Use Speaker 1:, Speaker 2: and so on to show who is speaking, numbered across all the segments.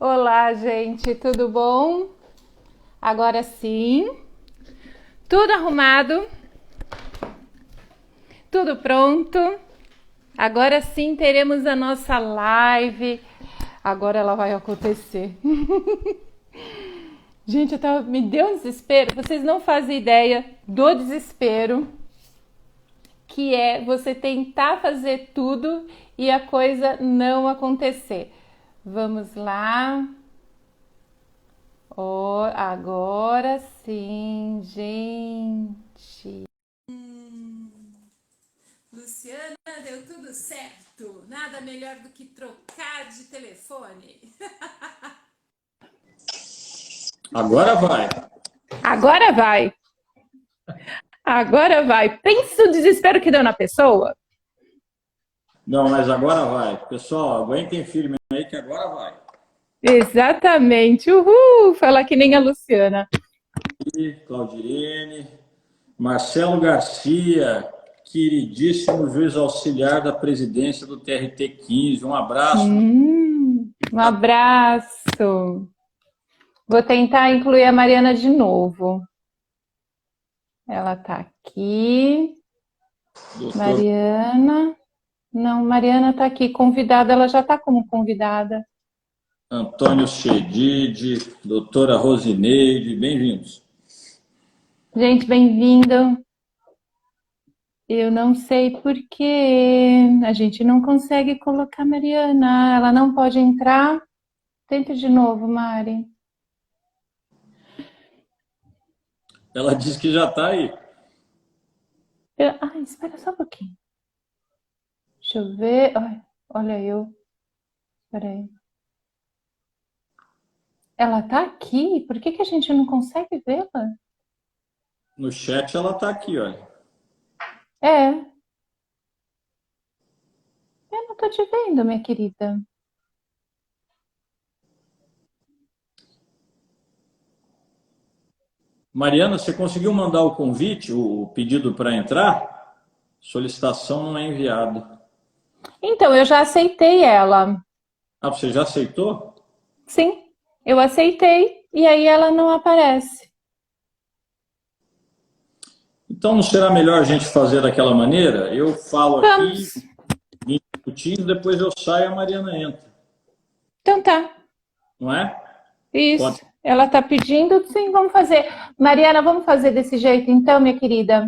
Speaker 1: Olá, gente, tudo bom? Agora sim, tudo arrumado, tudo pronto. Agora sim teremos a nossa live. Agora ela vai acontecer. Gente, me deu um desespero. Vocês não fazem ideia do desespero que é você tentar fazer tudo e a coisa não acontecer. Vamos lá. Oh, agora sim, gente. Luciana, deu tudo certo. Nada melhor do que trocar de telefone.
Speaker 2: Agora vai.
Speaker 1: Agora vai. Agora vai. Pensa o desespero que deu na pessoa.
Speaker 2: Não, mas agora vai. Pessoal, aguentem firme aí que agora vai.
Speaker 1: Exatamente. Uhul! Falar que nem a Luciana.
Speaker 2: E Claudirene, Marcelo Garcia, queridíssimo juiz auxiliar da presidência do TRT 15. Um abraço.
Speaker 1: Um abraço. Vou tentar incluir a Mariana de novo. Ela tá aqui.
Speaker 2: Doutor
Speaker 1: Mariana. Não, Mariana tá aqui. Convidada, ela já tá como convidada.
Speaker 2: Antônio Chedid, doutora Rosineide, bem-vindos.
Speaker 1: Gente, bem-vindo. Eu não sei por que a gente não consegue colocar a Mariana. Ela não pode entrar. Tenta de novo, Mari.
Speaker 2: Ela disse que já está aí.
Speaker 1: Ai, espera só um pouquinho. Deixa eu ver. Ai, olha eu. Espera aí. Ela tá aqui? Por que a gente não consegue vê-la?
Speaker 2: No chat ela está aqui, olha.
Speaker 1: É, eu não tô te vendo, minha querida.
Speaker 2: Mariana, você conseguiu mandar o convite, o pedido para entrar? Solicitação não é enviada.
Speaker 1: Então, eu já aceitei ela.
Speaker 2: Ah, você já aceitou?
Speaker 1: Sim, eu aceitei e aí ela não aparece.
Speaker 2: Então não será melhor a gente fazer daquela maneira? Eu falo aqui
Speaker 1: Vamos.
Speaker 2: 20 minutinhos, depois eu saio e a Mariana entra.
Speaker 1: Então tá.
Speaker 2: Não é? Pode.
Speaker 1: Isso. Ela tá pedindo, sim, vamos fazer. Mariana, vamos fazer desse jeito então, minha querida.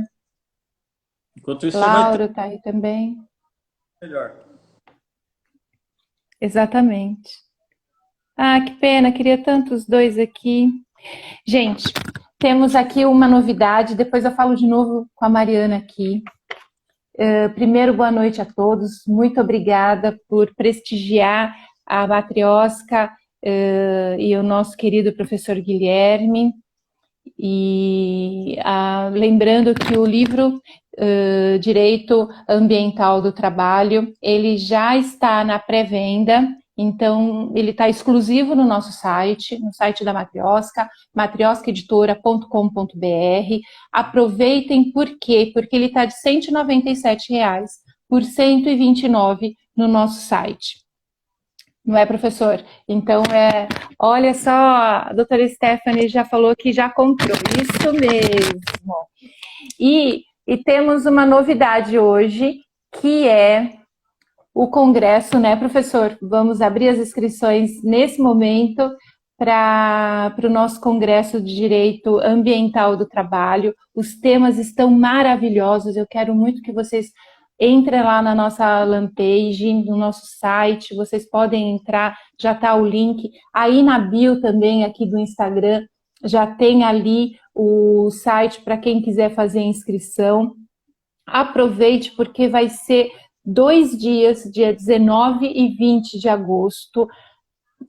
Speaker 2: Enquanto isso, você vai ter
Speaker 1: Laura tá aí também.
Speaker 2: melhor.
Speaker 1: Exatamente. Ah, que pena, queria tanto os dois aqui. Gente, temos aqui uma novidade, depois eu falo de novo com a Mariana aqui. Primeiro, boa noite a todos. Muito obrigada por prestigiar a Matriosca e o nosso querido professor Guilherme. E lembrando que o livro Direito Ambiental do Trabalho, ele já está na pré-venda, então ele está exclusivo no nosso site, no site da Matriosca, matrioscaeditora.com.br. Aproveitem, por quê? Porque ele está de R$ 197 por R$ 129 no nosso site. Não é, professor? Então, olha só, a doutora Stephanie já falou que já comprou, isso mesmo. E temos uma novidade hoje, que é o congresso, né, professor? Vamos abrir as inscrições nesse momento para o nosso congresso de Direito Ambiental do Trabalho. Os temas estão maravilhosos, eu quero muito que vocês entrem lá na nossa landpage, no nosso site, vocês podem entrar, já está o link. Aí na bio também, aqui do Instagram, já tem ali o site para quem quiser fazer a inscrição. Aproveite, porque vai ser 2 dias, dia 19 e 20 de agosto.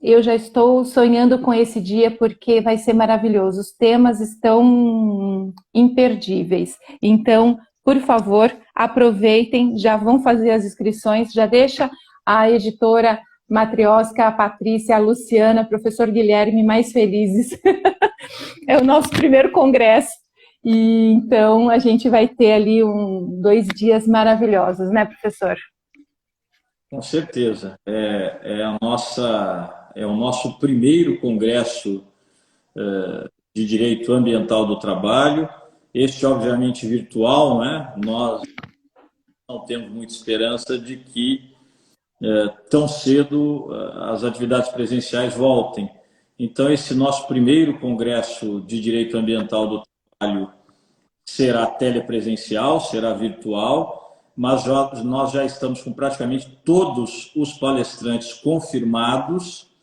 Speaker 1: Eu já estou sonhando com esse dia porque vai ser maravilhoso. Os temas estão imperdíveis. Então, por favor, aproveitem, já vão fazer as inscrições, já deixa a editora Matriosca, a Patrícia, a Luciana, o professor Guilherme mais felizes. É o nosso primeiro congresso. E então a gente vai ter ali 2 dias maravilhosos, né, professor?
Speaker 2: Com certeza. É a nossa é o nosso primeiro congresso de Direito Ambiental do Trabalho. Este, obviamente, virtual, né? Nós não temos muita esperança de que tão cedo as atividades presenciais voltem. Então, esse nosso primeiro congresso de Direito Ambiental do Trabalho será telepresencial, será virtual, mas nós já estamos com praticamente todos os palestrantes confirmados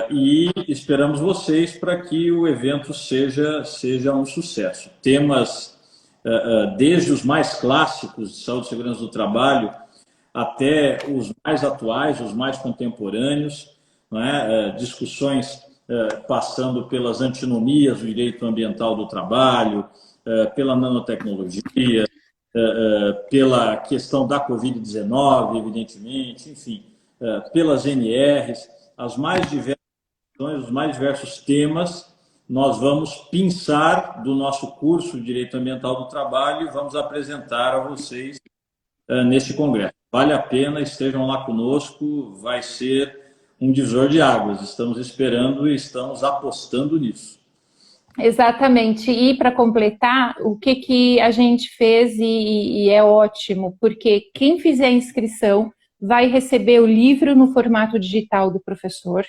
Speaker 2: e esperamos vocês para que o evento seja um sucesso. Temas desde os mais clássicos de saúde e segurança do trabalho até os mais atuais, os mais contemporâneos, não é? Discussões passando pelas antinomias do direito ambiental do trabalho, pela nanotecnologia, pela questão da Covid-19, evidentemente, enfim, pelas NRs, as mais diversas, os mais diversos temas, nós vamos pensar do nosso curso de Direito Ambiental do Trabalho e vamos apresentar a vocês neste congresso. Vale a pena, estejam lá conosco, vai ser um divisor de águas. Estamos esperando e estamos apostando nisso.
Speaker 1: Exatamente. E para completar, o que a gente fez e é ótimo, porque quem fizer a inscrição vai receber o livro no formato digital do professor.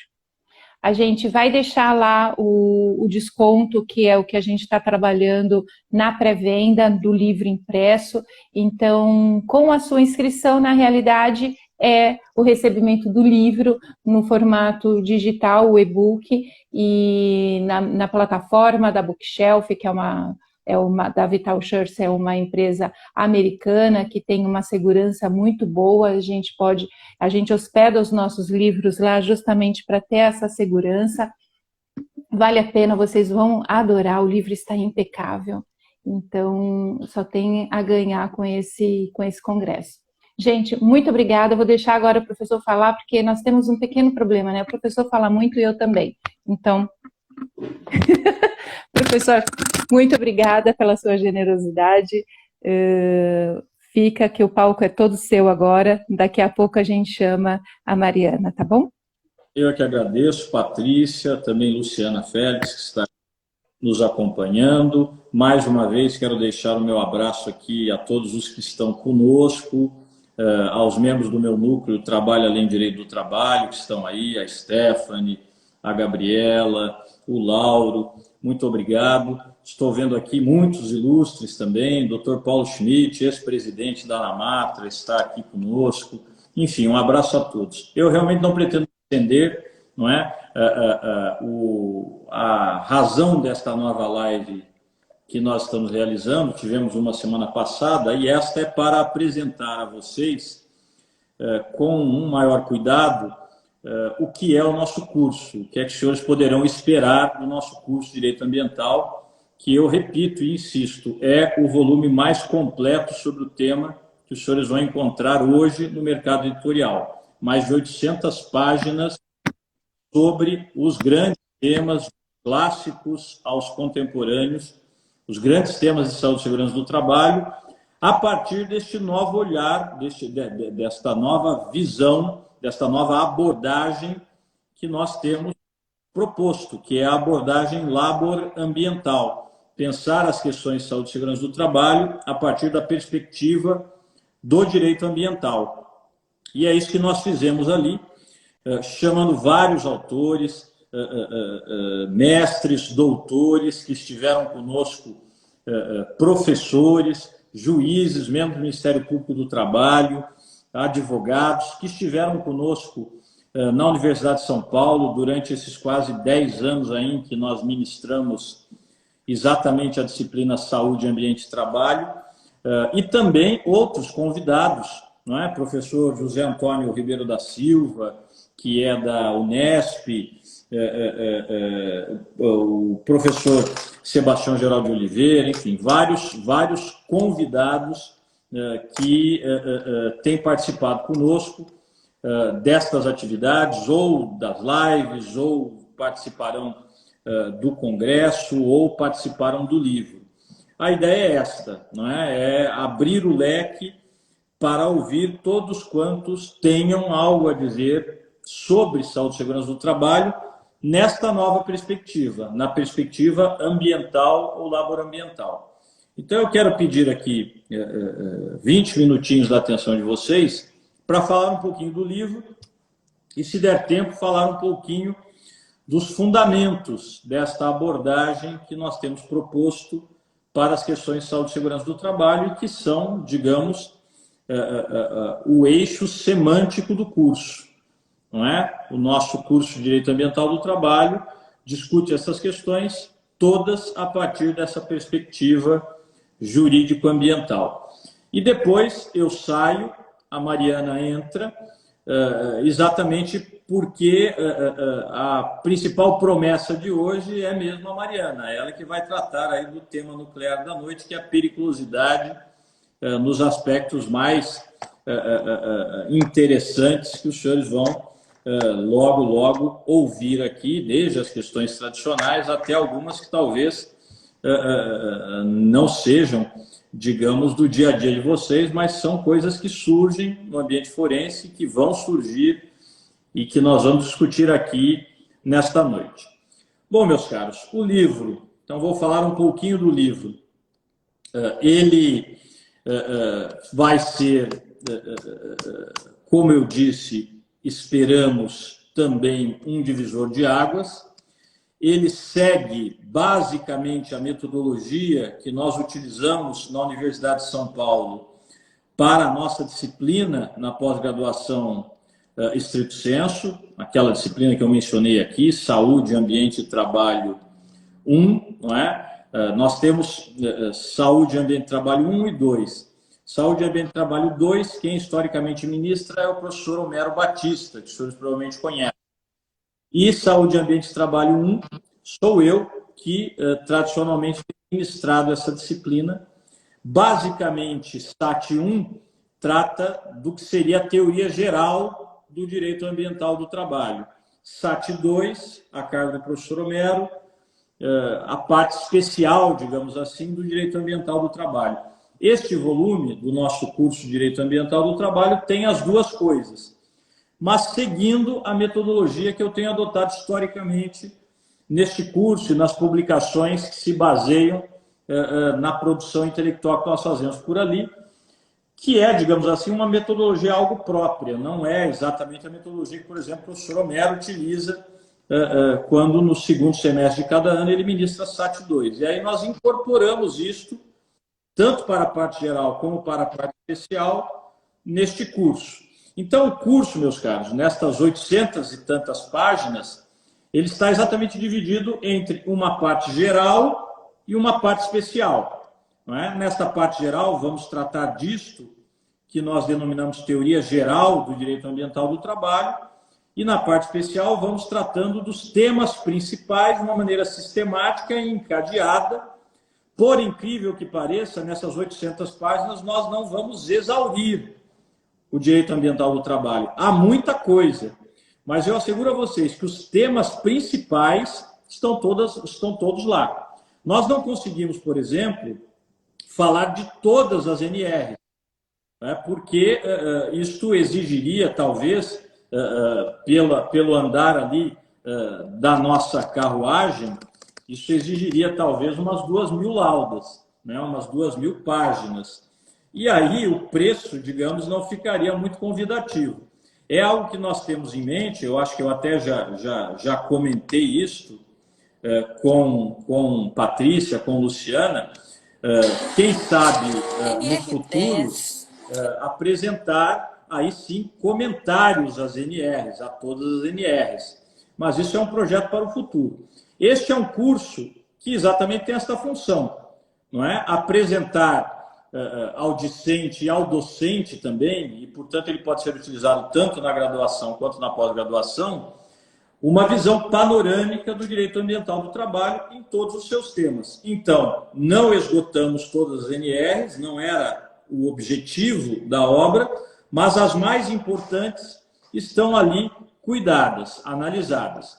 Speaker 1: A gente vai deixar lá o desconto, que é o que a gente está trabalhando na pré-venda do livro impresso. Então, com a sua inscrição, na realidade, é o recebimento do livro no formato digital, o e-book, e na plataforma da Bookshelf, que da Vital Shirts, é uma empresa americana que tem uma segurança muito boa. A gente hospeda os nossos livros lá justamente para ter essa segurança. Vale a pena, vocês vão adorar, o livro está impecável. Então, só tem a ganhar com esse congresso. Gente, muito obrigada. Eu vou deixar agora o professor falar, porque nós temos um pequeno problema, né? O professor fala muito e eu também. Então, professor, muito obrigada pela sua generosidade. Fica que o palco é todo seu agora. Daqui a pouco a gente chama a Mariana, tá bom?
Speaker 2: Eu que agradeço, Patrícia, também Luciana Félix, que está nos acompanhando. Mais uma vez, quero deixar o meu abraço aqui a todos os que estão conosco, aos membros do meu núcleo Trabalho Além Direito do Trabalho, que estão aí, a Stephanie, a Gabriela, o Lauro, muito obrigado. Estou vendo aqui muitos ilustres também, Dr. Paulo Schmidt, ex-presidente da Anamatra, está aqui conosco. Enfim, um abraço a todos. Eu realmente não pretendo entender, não é, a razão desta nova live que nós estamos realizando. Tivemos uma semana passada e esta é para apresentar a vocês, com um maior cuidado, o que é o nosso curso, o que é que os senhores poderão esperar do nosso curso de Direito Ambiental, que eu repito e insisto, é o volume mais completo sobre o tema que os senhores vão encontrar hoje no mercado editorial. Mais de 800 páginas sobre os grandes temas clássicos aos contemporâneos, os grandes temas de saúde e segurança do trabalho, a partir deste novo olhar, desta nova visão, desta nova abordagem que nós temos proposto, que é a abordagem labor-ambiental. Pensar as questões de saúde e segurança do trabalho a partir da perspectiva do direito ambiental. E é isso que nós fizemos ali, chamando vários autores, mestres, doutores que estiveram conosco, professores, juízes, membros do Ministério Público do Trabalho, advogados, que estiveram conosco na Universidade de São Paulo durante esses quase 10 anos aí em que nós ministramos exatamente a disciplina Saúde, Ambiente e Trabalho, e também outros convidados, não é? Professor José Antônio Ribeiro da Silva, que é da Unesp, o professor Sebastião Geraldo de Oliveira, enfim, vários convidados que têm participado conosco destas atividades, ou das lives, ou participarão do congresso, ou participaram do livro. A ideia é esta, não é? É abrir o leque para ouvir todos quantos tenham algo a dizer sobre saúde e segurança do trabalho nesta nova perspectiva, na perspectiva ambiental ou laborambiental. Então, eu quero pedir aqui 20 minutinhos da atenção de vocês para falar um pouquinho do livro e, se der tempo, falar um pouquinho dos fundamentos desta abordagem que nós temos proposto para as questões de saúde e segurança do trabalho e que são, digamos, o eixo semântico do curso. Não é? O nosso curso de Direito Ambiental do Trabalho discute essas questões todas a partir dessa perspectiva jurídico-ambiental. E depois eu saio, a Mariana entra, exatamente porque a principal promessa de hoje é mesmo a Mariana, ela que vai tratar aí do tema nuclear da noite, que é a periculosidade nos aspectos mais interessantes que os senhores vão logo ouvir aqui, desde as questões tradicionais até algumas que talvez não sejam, digamos, do dia a dia de vocês, mas são coisas que surgem no ambiente forense, que vão surgir e que nós vamos discutir aqui nesta noite. Bom, meus caros, o livro, então vou falar um pouquinho do livro. Ele vai ser, como eu disse, esperamos também um divisor de águas. Ele segue basicamente a metodologia que nós utilizamos na Universidade de São Paulo para a nossa disciplina na pós-graduação estrito sensu, aquela disciplina que eu mencionei aqui, Saúde, Ambiente e Trabalho 1, não é? Nós temos Saúde, Ambiente e Trabalho 1 e 2. Saúde, Ambiente e Trabalho 2, quem historicamente ministra é o professor Homero Batista, que os senhores provavelmente conhecem. E Saúde, Ambiente e Trabalho 1, sou eu que tradicionalmente tenho ministrado essa disciplina. Basicamente, SAT 1 trata do que seria a teoria geral do direito ambiental do trabalho. SAT 2, a cargo do professor Homero, a parte especial, digamos assim, do direito ambiental do trabalho. Este volume do nosso curso de Direito Ambiental do Trabalho tem as duas coisas, mas seguindo a metodologia que eu tenho adotado historicamente neste curso e nas publicações que se baseiam na produção intelectual que nós fazemos por ali, que é, digamos assim, uma metodologia algo própria, não é exatamente a metodologia que, por exemplo, o professor Homero utiliza quando no segundo semestre de cada ano ele ministra SAT 2. E aí nós incorporamos isto, tanto para a parte geral como para a parte especial, neste curso. Então, o curso, meus caros, nestas 800 e tantas páginas, ele está exatamente dividido entre uma parte geral e uma parte especial. Não é? Nesta parte geral, vamos tratar disto que nós denominamos teoria geral do direito ambiental do trabalho, e na parte especial vamos tratando dos temas principais de uma maneira sistemática e encadeada. Por incrível que pareça, nessas 800 páginas nós não vamos exaurir o direito ambiental do trabalho. Há muita coisa, mas eu asseguro a vocês que os temas principais estão todos lá. Nós não conseguimos, por exemplo, falar de todas as NRs, né? Porque isto exigiria, talvez, pelo andar ali da nossa carruagem, isso exigiria talvez umas 2.000 laudas, né? Umas 2.000 páginas. E aí o preço, digamos, não ficaria muito convidativo. É algo que nós temos em mente, eu acho que eu até já comentei isso com Patrícia, com Luciana, quem sabe no futuro apresentar aí sim comentários às NRs, a todas as NRs. Mas isso é um projeto para o futuro. Este é um curso que exatamente tem essa função, não é? Apresentar ao discente e ao docente também, e portanto ele pode ser utilizado tanto na graduação quanto na pós-graduação, uma visão panorâmica do direito ambiental do trabalho em todos os seus temas. Então, não esgotamos todas as NRs, não era o objetivo da obra, mas as mais importantes estão ali cuidadas, analisadas.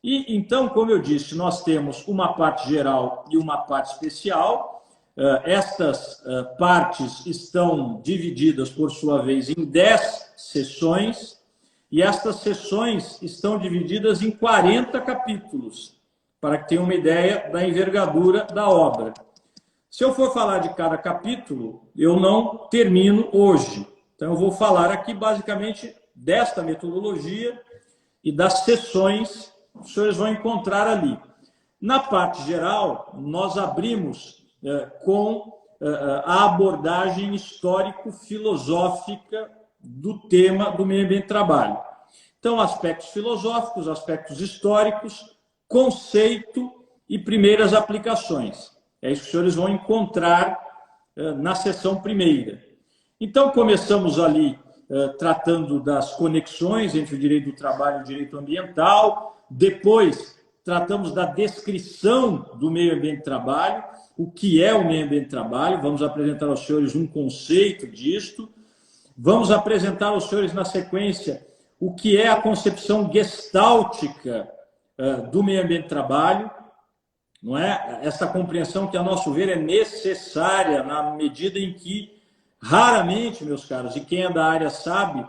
Speaker 2: E então, como eu disse, nós temos uma parte geral e uma parte especial. Estas partes estão divididas, por sua vez, em 10 sessões, e estas sessões estão divididas em 40 capítulos, para que tenham uma ideia da envergadura da obra. Se eu for falar de cada capítulo, eu não termino hoje. Então, eu vou falar aqui, basicamente, desta metodologia e das sessões que os senhores vão encontrar ali. Na parte geral, nós abrimos com a abordagem histórico-filosófica do tema do meio ambiente e trabalho. Então, aspectos filosóficos, aspectos históricos, conceito e primeiras aplicações. É isso que os senhores vão encontrar na sessão primeira. Então, começamos ali tratando das conexões entre o direito do trabalho e o direito ambiental. Depois, tratamos da descrição do meio ambiente de trabalho, o que é o meio ambiente de trabalho. Vamos apresentar aos senhores um conceito disto. Vamos apresentar aos senhores, na sequência, o que é a concepção gestáltica do meio ambiente de trabalho. Não é? Essa compreensão que, a nosso ver, é necessária na medida em que, raramente, meus caros, e quem é da área sabe,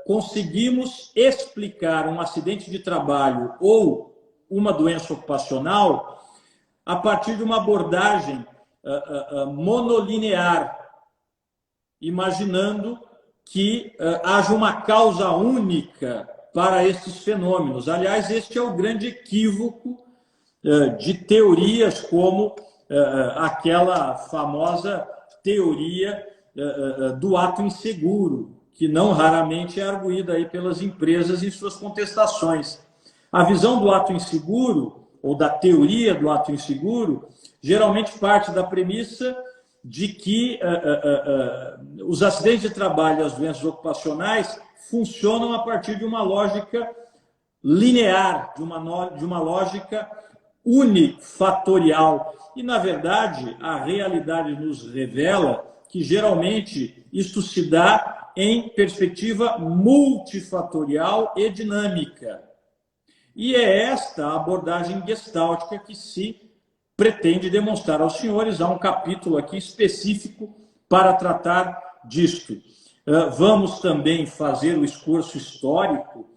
Speaker 2: conseguimos explicar um acidente de trabalho ou uma doença ocupacional a partir de uma abordagem monolinear, imaginando que haja uma causa única para esses fenômenos. Aliás, este é o grande equívoco de teorias como aquela famosa teoria do ato inseguro, que não raramente é arguída aí pelas empresas em suas contestações. A visão do ato inseguro, ou da teoria do ato inseguro, geralmente parte da premissa de que os acidentes de trabalho e as doenças ocupacionais funcionam a partir de uma lógica linear, de uma lógica unifatorial. E, na verdade, a realidade nos revela que, geralmente, isto se dá em perspectiva multifatorial e dinâmica. E é esta a abordagem gestáltica que se pretende demonstrar aos senhores. Há um capítulo aqui específico para tratar disto. Vamos também fazer o esforço histórico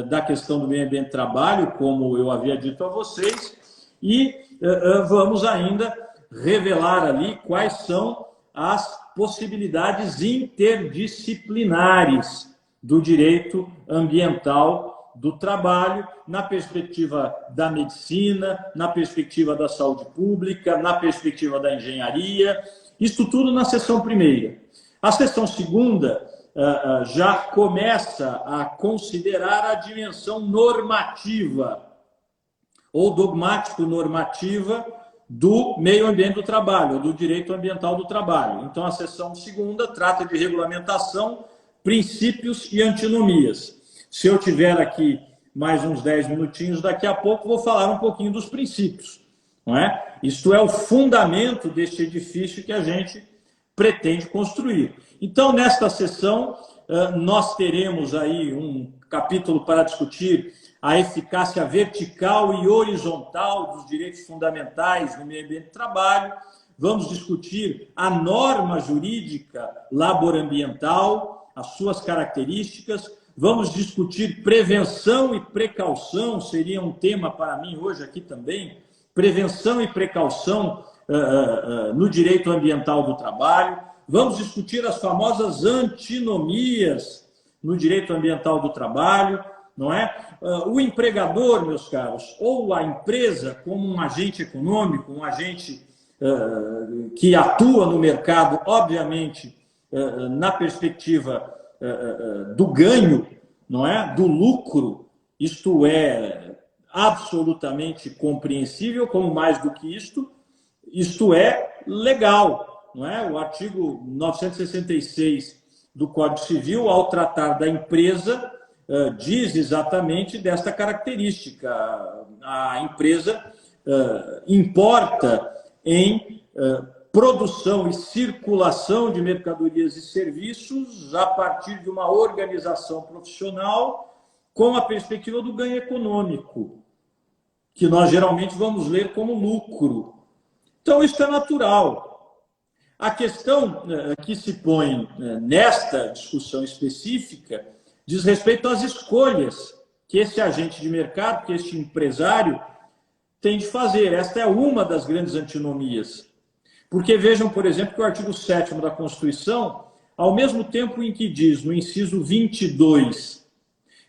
Speaker 2: da questão do meio ambiente e trabalho, como eu havia dito a vocês, e vamos ainda revelar ali quais são as possibilidades interdisciplinares do direito ambiental do trabalho, na perspectiva da medicina, na perspectiva da saúde pública, na perspectiva da engenharia, isto tudo na seção primeira. A seção segunda já começa a considerar a dimensão normativa ou dogmático-normativa do meio ambiente do trabalho, do direito ambiental do trabalho. Então, a seção segunda trata de regulamentação, princípios e antinomias. Se eu tiver aqui mais uns 10 minutinhos, daqui a pouco vou falar um pouquinho dos princípios. Não é? Isto é o fundamento deste edifício que a gente pretende construir. Então, nesta sessão, nós teremos aí um capítulo para discutir a eficácia vertical e horizontal dos direitos fundamentais no meio ambiente de trabalho. Vamos discutir a norma jurídica laborambiental, as suas características. Vamos discutir prevenção e precaução, seria um tema para mim hoje aqui também. Prevenção e precaução no direito ambiental do trabalho. Vamos discutir as famosas antinomias no direito ambiental do trabalho, não é? O empregador, meus caros, ou a empresa como um agente econômico, um agente que atua no mercado, obviamente, na perspectiva do ganho, não é? Do lucro, isto é absolutamente compreensível, como mais do que isto é legal, não é? O artigo 966 do Código Civil, ao tratar da empresa, diz exatamente desta característica. A empresa importa em produção e circulação de mercadorias e serviços a partir de uma organização profissional com a perspectiva do ganho econômico, que nós geralmente vamos ler como lucro. Então, isso é natural. A questão que se põe nesta discussão específica diz respeito às escolhas que esse agente de mercado, que este empresário tem de fazer. Esta é uma das grandes antinomias. Porque vejam, por exemplo, que o artigo 7º da Constituição, ao mesmo tempo em que diz, no inciso 22,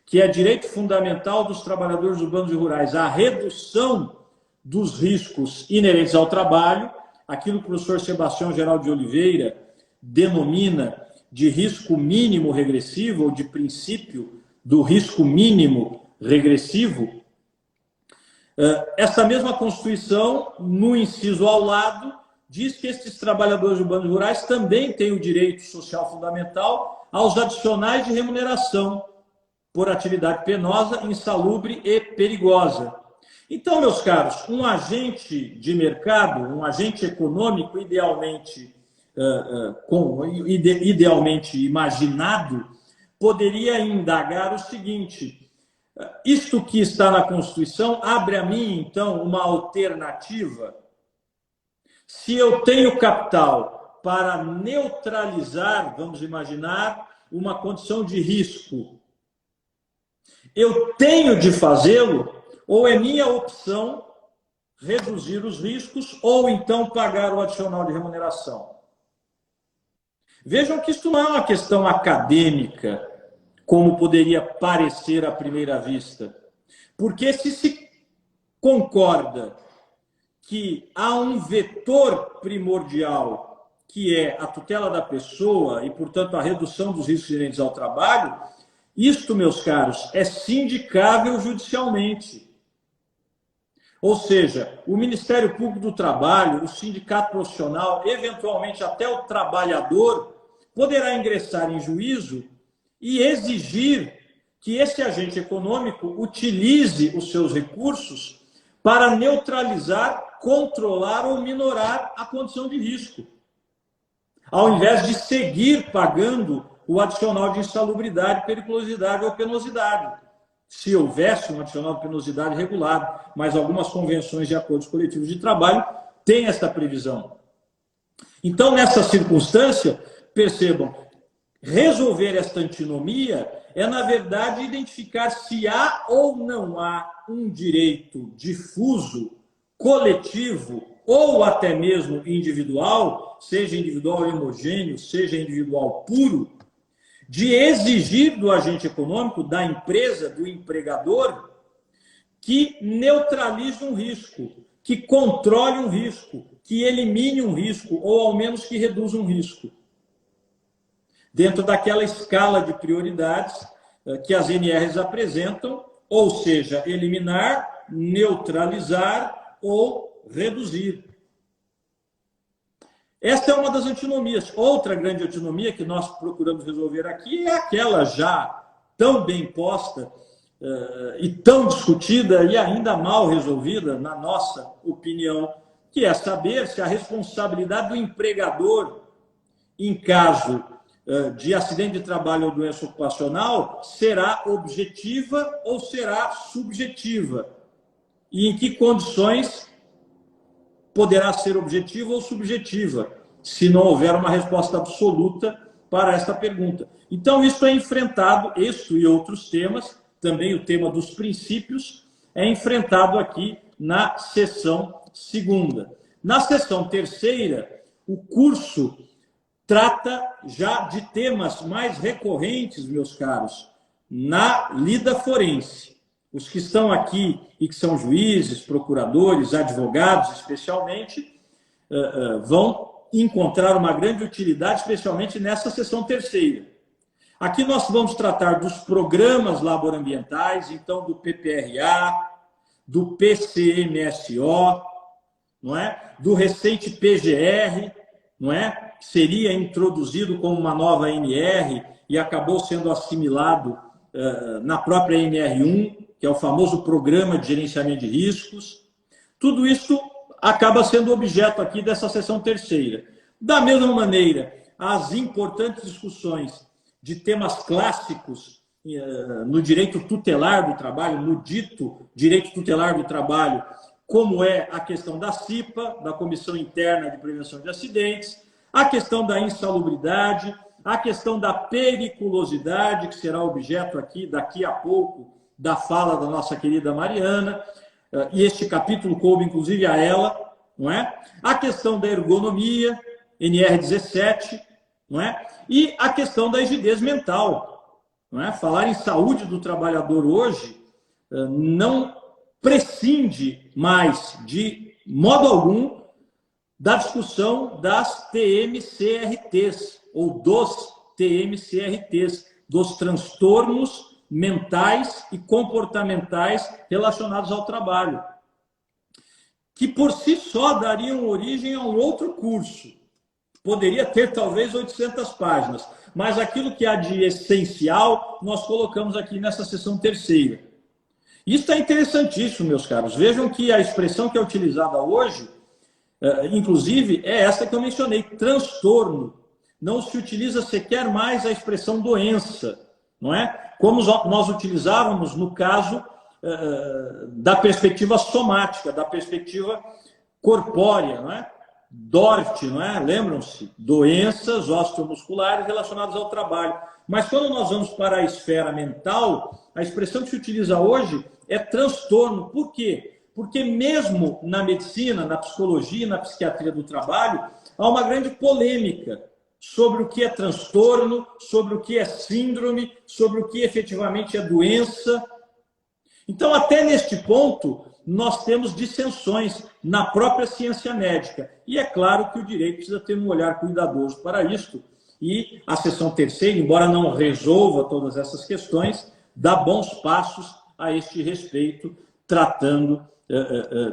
Speaker 2: que é direito fundamental dos trabalhadores urbanos e rurais a redução dos riscos inerentes ao trabalho, aquilo que o professor Sebastião Geraldo de Oliveira denomina de risco mínimo regressivo, ou de princípio do risco mínimo regressivo, essa mesma Constituição, no inciso ao lado, diz que esses trabalhadores urbanos e rurais também têm o direito social fundamental aos adicionais de remuneração por atividade penosa, insalubre e perigosa. Então, meus caros, um agente de mercado, um agente econômico idealmente imaginado, poderia indagar o seguinte: isto que está na Constituição abre a mim, então, uma alternativa. Se eu tenho capital para neutralizar, vamos imaginar, uma condição de risco, eu tenho de fazê-lo, ou é minha opção reduzir os riscos, ou então pagar o adicional de remuneração? Vejam que isto não é uma questão acadêmica, como poderia parecer à primeira vista. Porque se concorda que há um vetor primordial, que é a tutela da pessoa e, portanto, a redução dos riscos inerentes ao trabalho, isto, meus caros, é sindicável judicialmente. Ou seja, o Ministério Público do Trabalho, o sindicato profissional, eventualmente até o trabalhador, poderá ingressar em juízo e exigir que esse agente econômico utilize os seus recursos para neutralizar, controlar ou minorar a condição de risco, ao invés de seguir pagando o adicional de insalubridade, periculosidade ou penosidade, se houvesse um adicional de penosidade regulado, mas algumas convenções de acordos coletivos de trabalho têm esta previsão. Então, nessa circunstância, percebam, resolver esta antinomia é, na verdade, identificar se há ou não há um direito difuso, coletivo, ou até mesmo individual, seja individual homogêneo, seja individual puro, de exigir do agente econômico, da empresa, do empregador, que neutralize um risco, que controle um risco, que elimine um risco, ou ao menos que reduza um risco, dentro daquela escala de prioridades que as NRs apresentam, ou seja, eliminar, neutralizar ou reduzir. Esta é uma das antinomias. Outra grande antinomia que nós procuramos resolver aqui é aquela já tão bem posta e tão discutida e ainda mal resolvida, na nossa opinião, que é saber se a responsabilidade do empregador em caso de acidente de trabalho ou doença ocupacional será objetiva ou será subjetiva, e em que condições poderá ser objetiva ou subjetiva, se não houver uma resposta absoluta para esta pergunta. Então, isso é enfrentado, isso e outros temas, também o tema dos princípios, é enfrentado aqui na seção segunda. Na seção terceira, o curso trata já de temas mais recorrentes, meus caros, na lida forense. Os que estão aqui e que são juízes, procuradores, advogados, especialmente, vão encontrar uma grande utilidade, especialmente nessa seção terceira. Aqui nós vamos tratar dos programas laborambientais, então do PPRA, do PCMSO, não é? Do recente PGR, não é? Que seria introduzido como uma nova NR e acabou sendo assimilado na própria NR1, que é o famoso Programa de Gerenciamento de Riscos. Tudo isso acaba sendo objeto aqui dessa seção terceira. Da mesma maneira, as importantes discussões de temas clássicos no direito tutelar do trabalho, no dito direito tutelar do trabalho, como é a questão da CIPA, da Comissão Interna de Prevenção de Acidentes, a questão da insalubridade, a questão da periculosidade, que será objeto aqui, daqui a pouco, da fala da nossa querida Mariana, e este capítulo coube inclusive a ela, não é? A questão da ergonomia, NR17, não é? E a questão da rigidez mental, não é? Falar em saúde do trabalhador hoje não prescinde mais, de modo algum, da discussão das TMCRTs, ou dos TMCRTs, dos transtornos mentais e comportamentais relacionados ao trabalho, que por si só dariam origem a um outro curso. Poderia ter talvez 800 páginas, mas aquilo que há de essencial nós colocamos aqui nessa seção terceira. Isso é interessantíssimo, meus caros. Vejam que a expressão que é utilizada hoje, inclusive, é essa que eu mencionei, transtorno. Não se utiliza sequer mais a expressão doença, não é? Como nós utilizávamos no caso da perspectiva somática, da perspectiva corpórea, não é? DORT, não é? Lembram-se? Doenças osteomusculares relacionadas ao trabalho. Mas quando nós vamos para a esfera mental, a expressão que se utiliza hoje é transtorno. Por quê? Porque mesmo na medicina, na psicologia, na psiquiatria do trabalho, há uma grande polêmica sobre o que é transtorno, sobre o que é síndrome, sobre o que efetivamente é doença. Então, até neste ponto, nós temos dissensões na própria ciência médica. E é claro que o direito precisa ter um olhar cuidadoso para isto. E a seção terceira, embora não resolva todas essas questões, dá bons passos a este respeito, tratando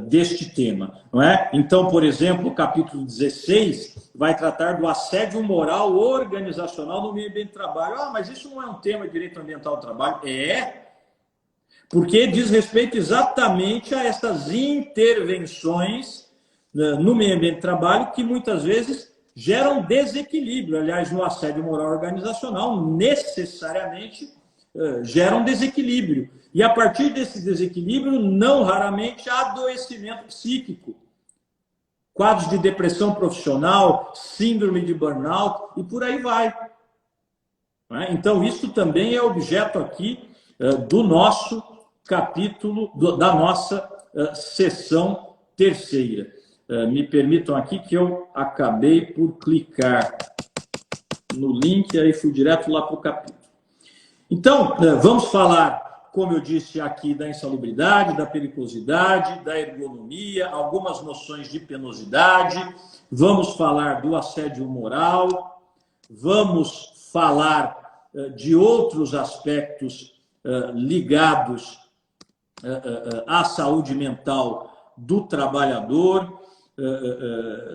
Speaker 2: deste tema, não é? Então, por exemplo, o capítulo 16 vai tratar do assédio moral organizacional no meio ambiente de trabalho. Ah, mas isso não é um tema de direito ambiental do trabalho? É, porque diz respeito exatamente a essas intervenções no meio ambiente de trabalho que muitas vezes geram desequilíbrio. Aliás, no assédio moral organizacional, necessariamente geram desequilíbrio. E a partir desse desequilíbrio, não raramente há adoecimento psíquico. Quadros de depressão profissional, síndrome de burnout e por aí vai. Então, isso também é objeto aqui do nosso capítulo, da nossa seção terceira. Me permitam aqui que eu acabei por clicar no link e aí fui direto lá para o capítulo. Então, vamos falar, como eu disse aqui, da insalubridade, da periculosidade, da ergonomia, algumas noções de penosidade, vamos falar do assédio moral, vamos falar de outros aspectos ligados à saúde mental do trabalhador,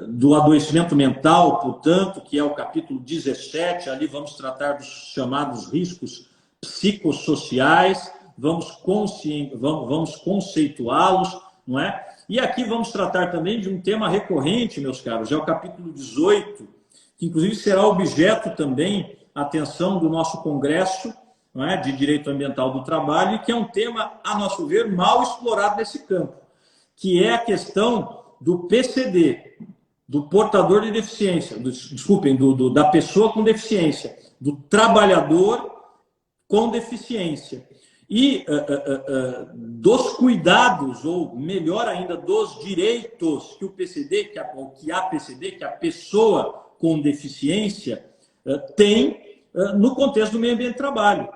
Speaker 2: do adoecimento mental, portanto, que é o capítulo 17, ali vamos tratar dos chamados riscos psicossociais, vamos conceituá-los, não é? E aqui vamos tratar também de um tema recorrente, meus caros, é o capítulo 18, que inclusive será objeto também, atenção, do nosso congresso, não é? De Direito Ambiental do Trabalho, e que é um tema, a nosso ver, mal explorado nesse campo, que é a questão do PCD, do portador de deficiência, da pessoa com deficiência, do trabalhador com deficiência e dos cuidados, ou melhor ainda, dos direitos que o PCD, que a pessoa com deficiência tem no contexto do meio ambiente de trabalho,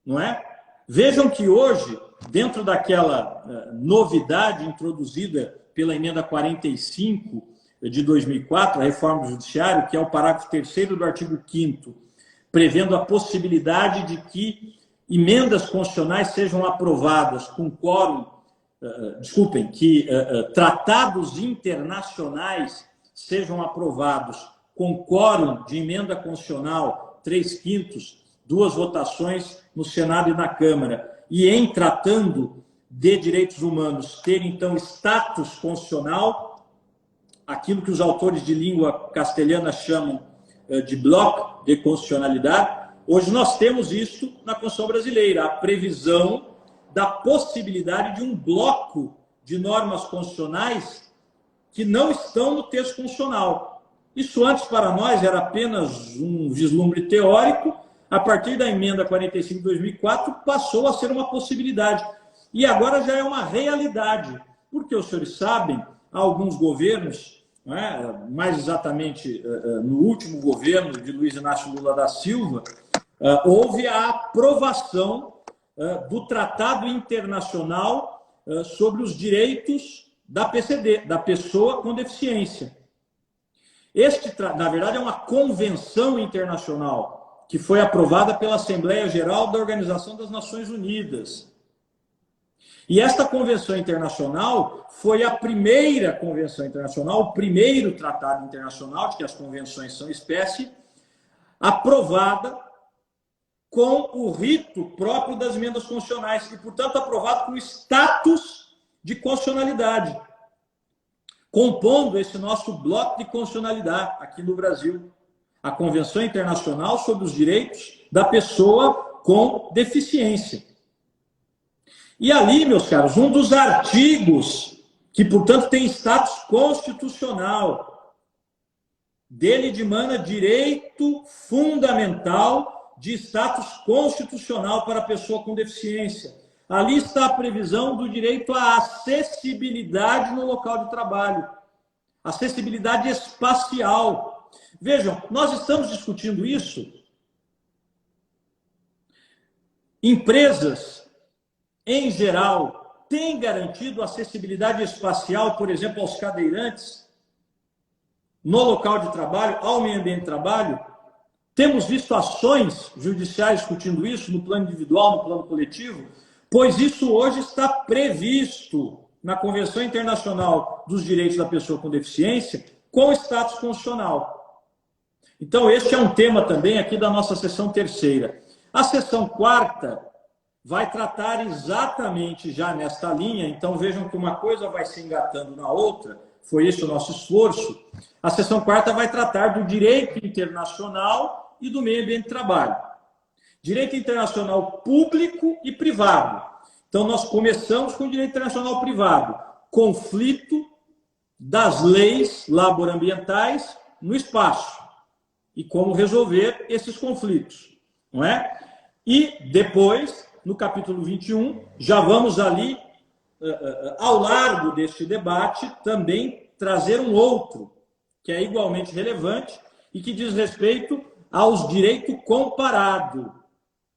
Speaker 2: não é? Vejam que hoje, dentro daquela novidade introduzida pela emenda 45 de 2004, a reforma do Judiciário, que é o parágrafo 3º do artigo 5º, prevendo a possibilidade de que emendas constitucionais sejam aprovadas com quórum, que tratados internacionais sejam aprovados com quórum de emenda constitucional 3/5, 2 votações no Senado e na Câmara, e em tratando de direitos humanos ter, então, status constitucional, aquilo que os autores de língua castelhana chamam de bloco de constitucionalidade. Hoje nós temos isso na Constituição brasileira, a previsão da possibilidade de um bloco de normas constitucionais que não estão no texto constitucional. Isso antes para nós era apenas um vislumbre teórico, a partir da emenda 45 de 2004 passou a ser uma possibilidade. E agora já é uma realidade, porque os senhores sabem, alguns governos, mais exatamente no último governo de Luiz Inácio Lula da Silva, houve a aprovação do Tratado Internacional sobre os Direitos da PCD, da Pessoa com Deficiência. Na verdade, é uma convenção internacional que foi aprovada pela Assembleia Geral da Organização das Nações Unidas. E esta convenção internacional foi a primeira convenção internacional, o primeiro tratado internacional, de que as convenções são espécie, aprovada com o rito próprio das emendas constitucionais e, portanto, aprovado com status de constitucionalidade, compondo esse nosso bloco de constitucionalidade aqui no Brasil, a Convenção Internacional sobre os Direitos da Pessoa com Deficiência. E ali, meus caros, um dos artigos que, portanto, tem status constitucional, dele dimana direito fundamental de status constitucional para a pessoa com deficiência. Ali está a previsão do direito à acessibilidade no local de trabalho, acessibilidade espacial. Vejam, nós estamos discutindo isso. Empresas, em geral, têm garantido acessibilidade espacial, por exemplo, aos cadeirantes, no local de trabalho, ao meio ambiente de trabalho. Temos visto ações judiciais discutindo isso no plano individual, no plano coletivo, pois isso hoje está previsto na Convenção Internacional dos Direitos da Pessoa com Deficiência, com status constitucional. Então, este é um tema também aqui da nossa sessão terceira. A sessão quarta vai tratar exatamente já nesta linha, então vejam que uma coisa vai se engatando na outra, foi esse o nosso esforço. A sessão quarta vai tratar do direito internacional e do meio ambiente de trabalho. Direito internacional público e privado. Então nós começamos com o direito internacional privado, conflito das leis laborambientais no espaço e como resolver esses conflitos, não é? E depois, no capítulo 21, já vamos ali, ao largo deste debate, também trazer um outro, que é igualmente relevante e que diz respeito aos direitos comparados.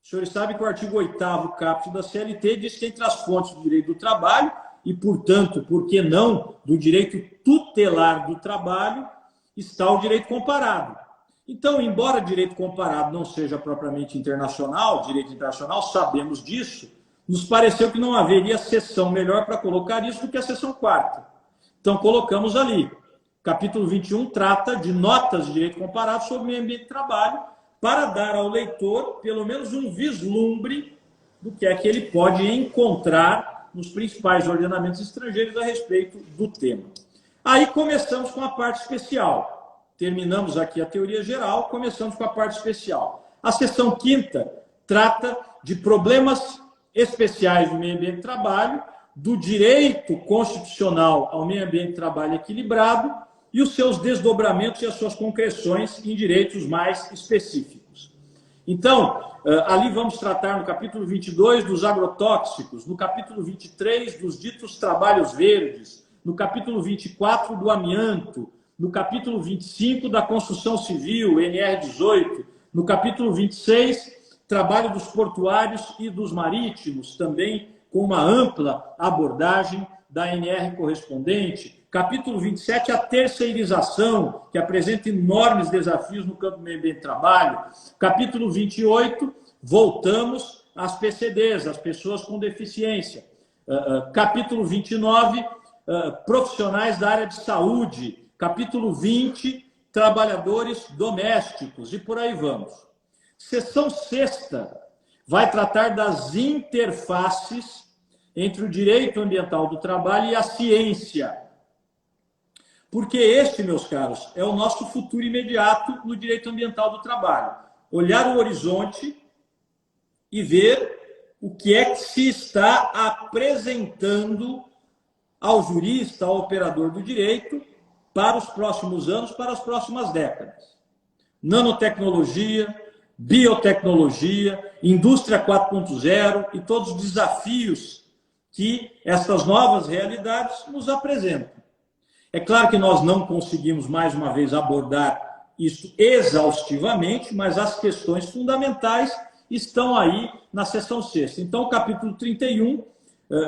Speaker 2: Os senhores sabem que o artigo 8º caput da CLT diz que entre as fontes do direito do trabalho e, portanto, por que não, do direito tutelar do trabalho, está o direito comparado. Então, embora direito comparado não seja propriamente internacional, direito internacional, sabemos disso, nos pareceu que não haveria seção melhor para colocar isso do que a seção quarta. Então, colocamos ali. Capítulo 21 trata de notas de direito comparado sobre o meio ambiente de trabalho, para dar ao leitor pelo menos um vislumbre do que é que ele pode encontrar nos principais ordenamentos estrangeiros a respeito do tema. Aí começamos com a parte especial. Terminamos aqui a teoria geral, começamos com a parte especial. A seção quinta trata de problemas especiais do meio ambiente de trabalho, do direito constitucional ao meio ambiente de trabalho equilibrado e os seus desdobramentos e as suas concreções em direitos mais específicos. Então, ali vamos tratar no capítulo 22 dos agrotóxicos, no capítulo 23 dos ditos trabalhos verdes, no capítulo 24 do amianto, no capítulo 25 da construção civil, NR18, no capítulo 26, trabalho dos portuários e dos marítimos, também com uma ampla abordagem da NR correspondente. Capítulo 27, a terceirização, que apresenta enormes desafios no campo do meio ambiente de trabalho. Capítulo 28, voltamos às PCDs, as pessoas com deficiência. Capítulo 29, profissionais da área de saúde. Capítulo 20, trabalhadores domésticos, e por aí vamos. Seção sexta vai tratar das interfaces entre o direito ambiental do trabalho e a ciência. Porque este, meus caros, é o nosso futuro imediato no direito ambiental do trabalho. Olhar o horizonte e ver o que é que se está apresentando ao jurista, ao operador do direito, para os próximos anos, para as próximas décadas. Nanotecnologia, biotecnologia, indústria 4.0 e todos os desafios que essas novas realidades nos apresentam. É claro que nós não conseguimos, mais uma vez, abordar isso exaustivamente, mas as questões fundamentais estão aí na seção 6ª. Então, o capítulo 31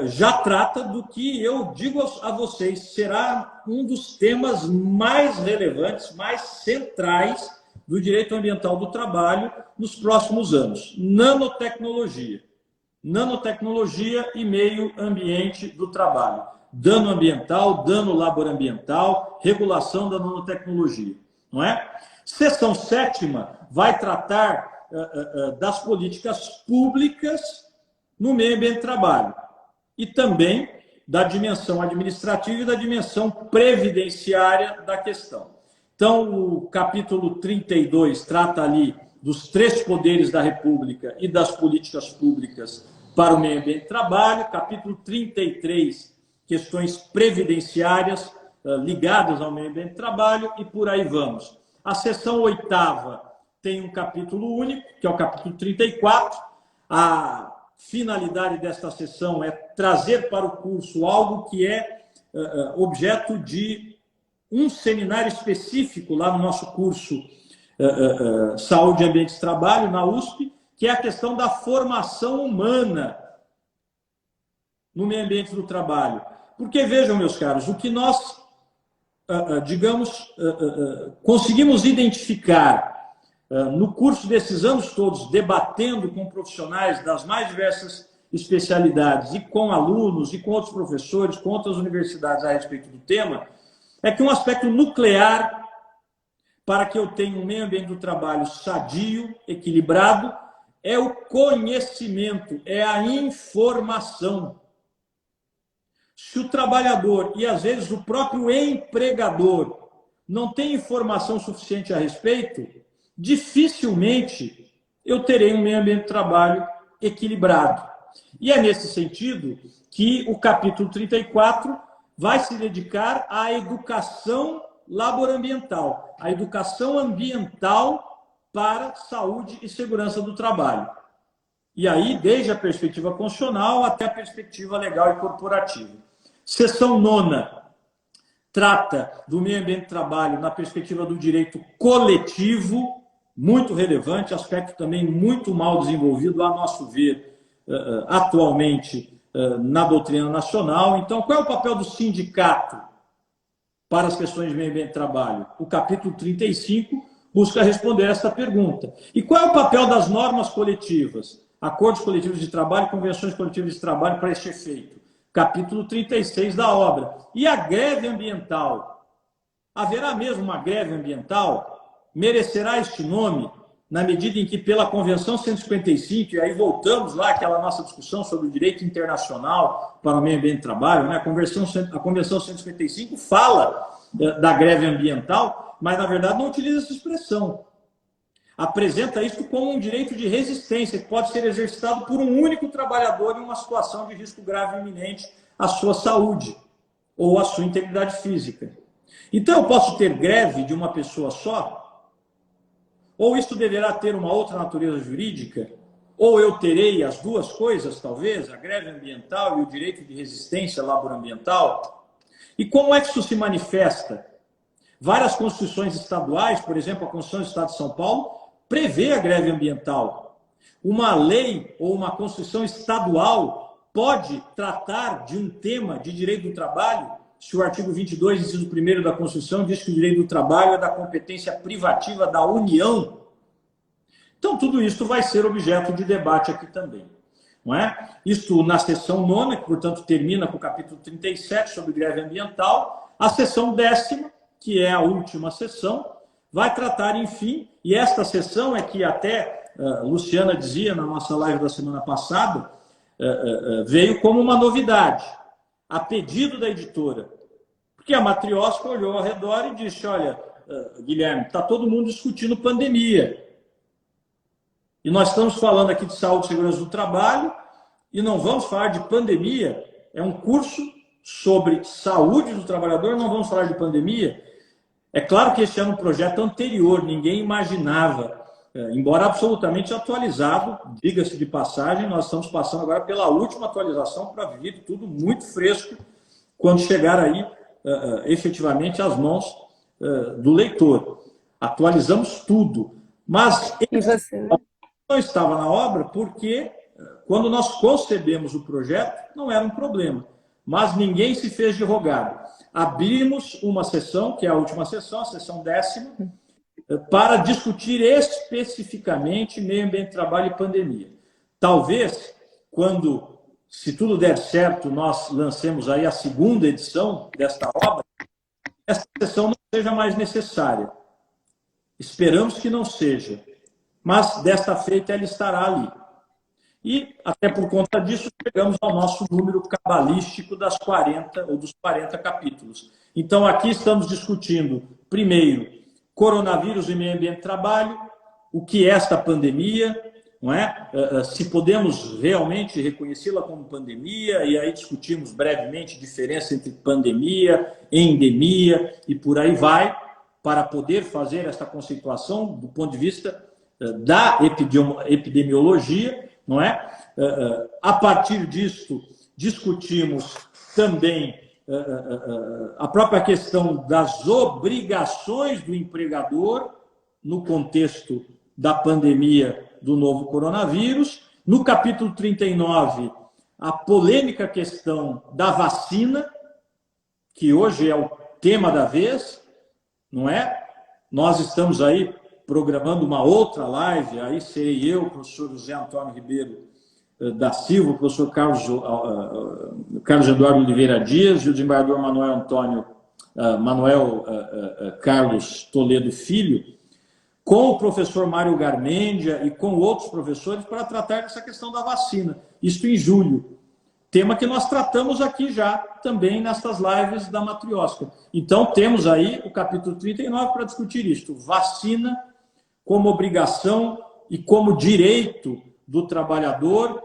Speaker 2: já trata do que eu digo a vocês, será um dos temas mais relevantes, mais centrais do direito ambiental do trabalho nos próximos anos. Nanotecnologia. Nanotecnologia e meio ambiente do trabalho. Dano ambiental, dano laborambiental, regulação da nanotecnologia. Não é? Seção 7ª vai tratar das políticas públicas no meio ambiente do trabalho e também da dimensão administrativa e da dimensão previdenciária da questão. Então, o capítulo 32 trata ali dos 3 poderes da República e das políticas públicas para o meio ambiente do trabalho. Capítulo 33, questões previdenciárias ligadas ao meio ambiente do trabalho e por aí vamos. A seção 8ª tem um capítulo único, que é o capítulo 34. A finalidade desta sessão é trazer para o curso algo que é objeto de um seminário específico lá no nosso curso Saúde, Ambiente e Trabalho, na USP, que é a questão da formação humana no meio ambiente do trabalho. Porque, vejam, meus caros, o que nós, conseguimos identificar no curso desses anos todos, debatendo com profissionais das mais diversas especialidades e com alunos e com outros professores, com outras universidades a respeito do tema, é que um aspecto nuclear para que eu tenha um meio ambiente do trabalho sadio, equilibrado, é o conhecimento, é a informação. Se o trabalhador e, às vezes, o próprio empregador não tem informação suficiente a respeito, dificilmente eu terei um meio ambiente de trabalho equilibrado. E é nesse sentido que o capítulo 34 vai se dedicar à educação laborambiental, à educação ambiental para saúde e segurança do trabalho. E aí, desde a perspectiva constitucional até a perspectiva legal e corporativa. Seção 9ª trata do meio ambiente de trabalho na perspectiva do direito coletivo, muito relevante, aspecto também muito mal desenvolvido, a nosso ver, atualmente na doutrina nacional. Então, qual é o papel do sindicato para as questões de meio ambiente de trabalho? O capítulo 35 busca responder esta pergunta. E qual é o papel das normas coletivas? Acordos coletivos de trabalho, convenções coletivas de trabalho para este efeito. Capítulo 36 da obra. E a greve ambiental? Haverá mesmo uma greve ambiental? Merecerá este nome na medida em que, pela Convenção 155, e aí voltamos lá àquela nossa discussão sobre o direito internacional para o meio ambiente de trabalho, né? A Convenção 155 fala da greve ambiental, mas, na verdade, não utiliza essa expressão. Apresenta isso como um direito de resistência que pode ser exercitado por um único trabalhador em uma situação de risco grave e iminente à sua saúde ou à sua integridade física. Então, eu posso ter greve de uma pessoa só? Ou isso deverá ter uma outra natureza jurídica? Ou eu terei as duas coisas, talvez, a greve ambiental e o direito de resistência laborambiental? E como é que isso se manifesta? Várias constituições estaduais, por exemplo, a Constituição do Estado de São Paulo, prevê a greve ambiental. Uma lei ou uma Constituição estadual pode tratar de um tema de direito do trabalho, se o artigo 22, inciso 1º da Constituição, diz que o direito do trabalho é da competência privativa da União. Então, tudo isso vai ser objeto de debate aqui também. Não é? Isto na seção 9ª, que, portanto, termina com o capítulo 37 sobre greve ambiental. A seção 10ª, que é a última sessão, vai tratar, enfim, e esta sessão é que até Luciana dizia na nossa live da semana passada, veio como uma novidade, a pedido da editora. Porque a Matrioska olhou ao redor e disse, olha, Guilherme, está todo mundo discutindo pandemia. E nós estamos falando aqui de saúde e segurança do trabalho e não vamos falar de pandemia. É um curso sobre saúde do trabalhador, não vamos falar de pandemia. É claro que este era um projeto anterior, ninguém imaginava, embora absolutamente atualizado, diga-se de passagem, nós estamos passando agora pela última atualização para vir tudo muito fresco quando chegar aí efetivamente às mãos do leitor. Atualizamos tudo, mas
Speaker 1: E você?
Speaker 2: não estava na obra porque, quando nós concebemos o projeto, não era um problema. Mas ninguém se fez de rogado. Abrimos uma sessão, que é a última sessão, a sessão 10ª, para discutir especificamente meio ambiente, trabalho e pandemia. Talvez, quando, se tudo der certo, nós lancemos aí a 2ª edição desta obra, essa sessão não seja mais necessária. Esperamos que não seja. Mas, desta feita, ela estará ali. E, até por conta disso, chegamos ao nosso número cabalístico das 40, ou dos 40 capítulos. Então, aqui estamos discutindo, primeiro, coronavírus e meio ambiente e trabalho, o que é esta pandemia, não é? Se podemos realmente reconhecê-la como pandemia, e aí discutimos brevemente a diferença entre pandemia, endemia e por aí vai, para poder fazer esta conceituação do ponto de vista da epidemiologia, não é? A partir disto, discutimos também a própria questão das obrigações do empregador no contexto da pandemia do novo coronavírus. No capítulo 39, a polêmica questão da vacina, que hoje é o tema da vez, não é? Nós estamos aí programando uma outra live, aí serei eu, o professor José Antônio Ribeiro da Silva, o professor Carlos Eduardo Oliveira Dias e o desembargador Manuel Carlos Toledo Filho, com o professor Mário Garmendia e com outros professores para tratar dessa questão da vacina. Isto em julho. Tema que nós tratamos aqui já, também nestas lives da Matriosca. Então, temos aí o capítulo 39 para discutir isto. Vacina como obrigação e como direito do trabalhador,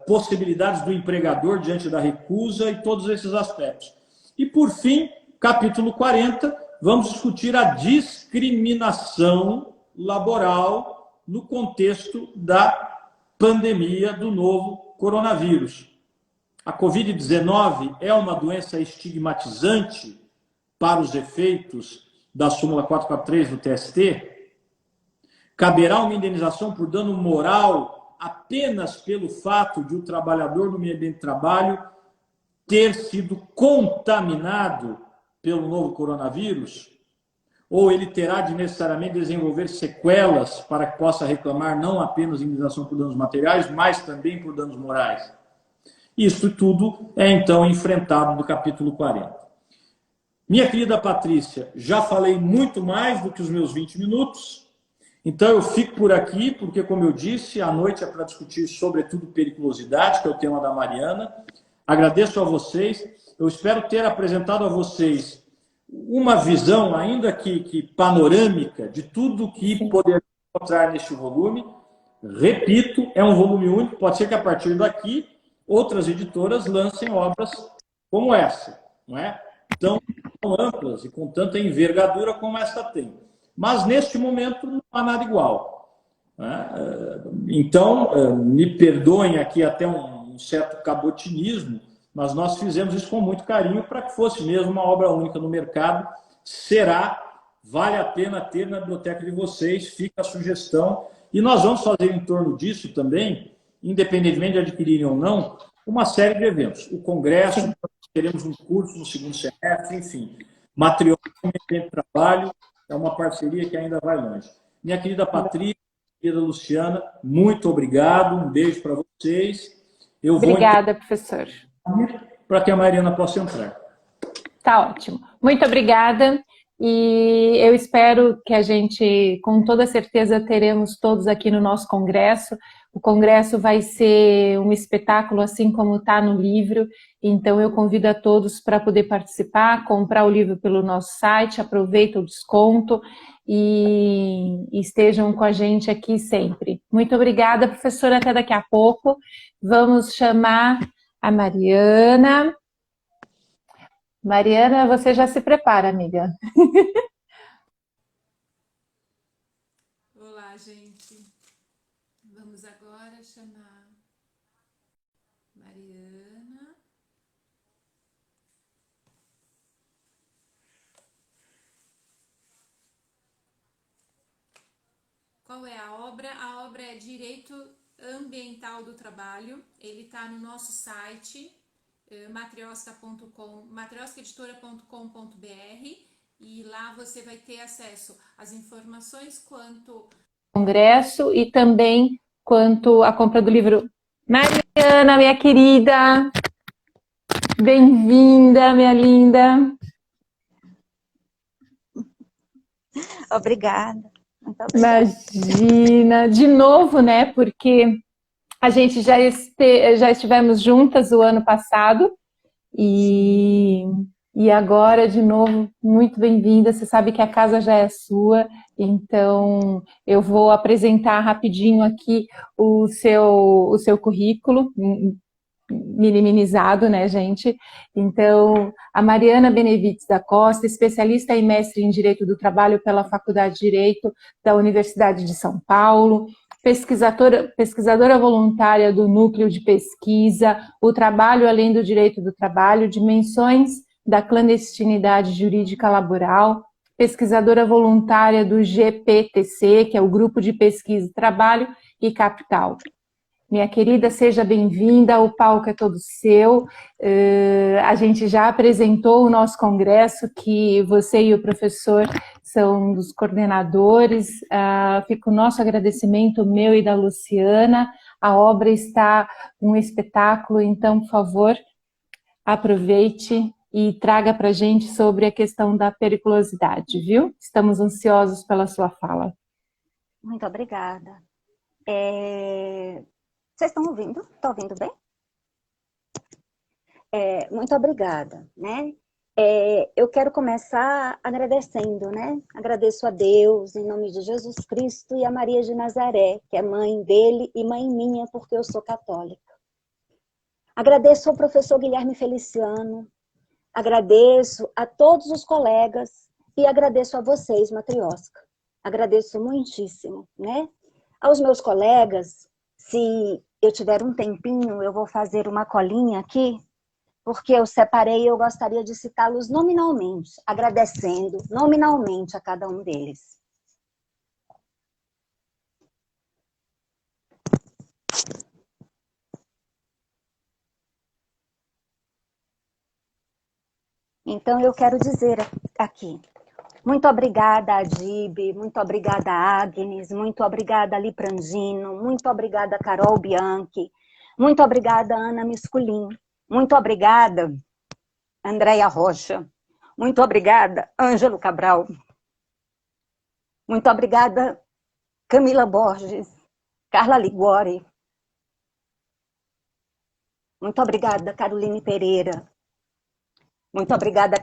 Speaker 2: possibilidades do empregador diante da recusa e todos esses aspectos. E, por fim, capítulo 40, vamos discutir a discriminação laboral no contexto da pandemia do novo coronavírus. A Covid-19 é uma doença estigmatizante para os efeitos da súmula 443 do TST? Caberá uma indenização por dano moral apenas pelo fato de o trabalhador no meio ambiente de trabalho ter sido contaminado pelo novo coronavírus? Ou ele terá de necessariamente desenvolver sequelas para que possa reclamar não apenas indenização por danos materiais, mas também por danos morais? Isso tudo é, então, enfrentado no capítulo 40. Minha querida Patrícia, já falei muito mais do que os meus 20 minutos, então eu fico por aqui, porque, como eu disse, a noite é para discutir, sobretudo, periculosidade, que é o tema da Mariana. Agradeço a vocês, eu espero ter apresentado a vocês uma visão, ainda que panorâmica, de tudo que poderia encontrar neste volume. Repito, é um volume único, pode ser que a partir daqui outras editoras lancem obras como essa, não é? Tão amplas e com tanta envergadura como esta tem. Mas, neste momento, não há nada igual. Então, me perdoem aqui até um certo cabotinismo, mas nós fizemos isso com muito carinho para que fosse mesmo uma obra única no mercado. Vale a pena ter na biblioteca de vocês, fica a sugestão. E nós vamos fazer em torno disso também, independentemente de adquirirem ou não, uma série de eventos. O congresso, teremos um curso no segundo semestre, enfim. Matriosca de Trabalho é uma parceria que ainda vai longe. Minha querida Patrícia, querida Luciana, muito obrigado, um beijo para vocês.
Speaker 1: Obrigada, professor.
Speaker 2: Para que a Mariana possa entrar.
Speaker 1: Tá ótimo. Muito obrigada. E eu espero que a gente, com toda certeza, teremos todos aqui no nosso congresso. O congresso vai ser um espetáculo, assim como está no livro. Então, eu convido a todos para poder participar, comprar o livro pelo nosso site, aproveita o desconto e estejam com a gente aqui sempre. Muito obrigada, professora. Até daqui a pouco. Vamos chamar a Mariana. Mariana, você já se prepara, amiga. lá, gente. Vamos agora chamar Mariana. Qual é a obra? A obra é Direito Ambiental do Trabalho. Ele está no nosso site, matrioskaeditora.com.br, e lá você vai ter acesso às informações quanto ao congresso e também quanto à compra do livro. Mariana, minha querida, bem-vinda, minha linda.
Speaker 3: Obrigada. Muito obrigada.
Speaker 1: Imagina, de novo, né? Porque a gente já estivemos juntas o ano passado e agora, de novo, muito bem-vinda. Você sabe que a casa já é sua, então eu vou apresentar rapidinho aqui o seu currículo, minimizado, né, gente? Então, a Mariana Benevides da Costa, especialista e mestre em Direito do Trabalho pela Faculdade de Direito da Universidade de São Paulo, pesquisadora voluntária do Núcleo de Pesquisa, o Trabalho além do Direito do Trabalho, Dimensões da Clandestinidade Jurídica Laboral, pesquisadora voluntária do GPTC, que é o Grupo de Pesquisa, Trabalho e Capital. Minha querida, seja bem-vinda, o palco é todo seu. A gente já apresentou o nosso congresso, que você e o professor são dos coordenadores. Fica o nosso agradecimento, meu e da Luciana. A obra está um espetáculo, então, por favor, aproveite e traga para a gente sobre a questão da periculosidade, viu? Estamos ansiosos pela sua fala.
Speaker 3: Muito obrigada. Vocês estão ouvindo? Estão ouvindo bem? Muito obrigada, né? Eu quero começar agradecendo, né? Agradeço a Deus, em nome de Jesus Cristo, e a Maria de Nazaré, que é mãe dele e mãe minha, porque eu sou católica. Agradeço ao professor Guilherme Feliciano, agradeço a todos os colegas e agradeço a vocês, Matrioska. Agradeço muitíssimo, né? Aos meus colegas, se eu tiver um tempinho, eu vou fazer uma colinha aqui, porque eu separei e eu gostaria de citá-los nominalmente, agradecendo nominalmente a cada um deles. Então, eu quero dizer aqui, muito obrigada, Adib, muito obrigada, Agnes, muito obrigada, Liprangino, muito obrigada, Carol Bianchi, muito obrigada, Ana Misculin, muito obrigada, Andréia Rocha, muito obrigada, Ângelo Cabral, muito obrigada, Camila Borges, Carla Liguori, muito obrigada, Caroline Pereira, muito obrigada,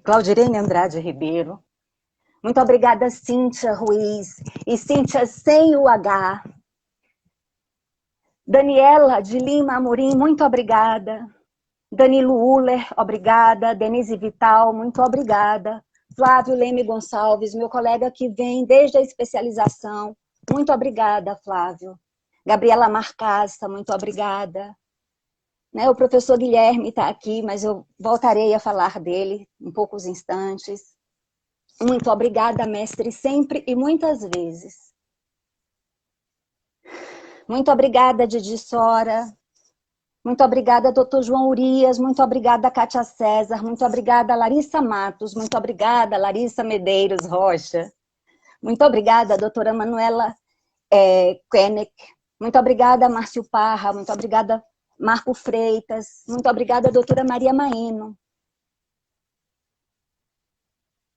Speaker 3: Claudirene Andrade Ribeiro. Muito obrigada, Cíntia Ruiz. E Cíntia sem o H. Daniela de Lima Amorim, muito obrigada. Danilo Uller, obrigada. Denise Vital, muito obrigada. Flávio Leme Gonçalves, meu colega que vem desde a especialização. Muito obrigada, Flávio. Gabriela Marcaça, muito obrigada. O professor Guilherme está aqui, mas eu voltarei a falar dele em poucos instantes. Muito obrigada, mestre, sempre e muitas vezes. Muito obrigada, Didi Sora. Muito obrigada, doutor João Urias. Muito obrigada, Kátia César. Muito obrigada, Larissa Matos. Muito obrigada, Larissa Medeiros Rocha. Muito obrigada, doutora Manuela Koenig. Muito obrigada, Márcio Parra. Muito obrigada, Marco Freitas, muito obrigada, doutora Maria Maíno.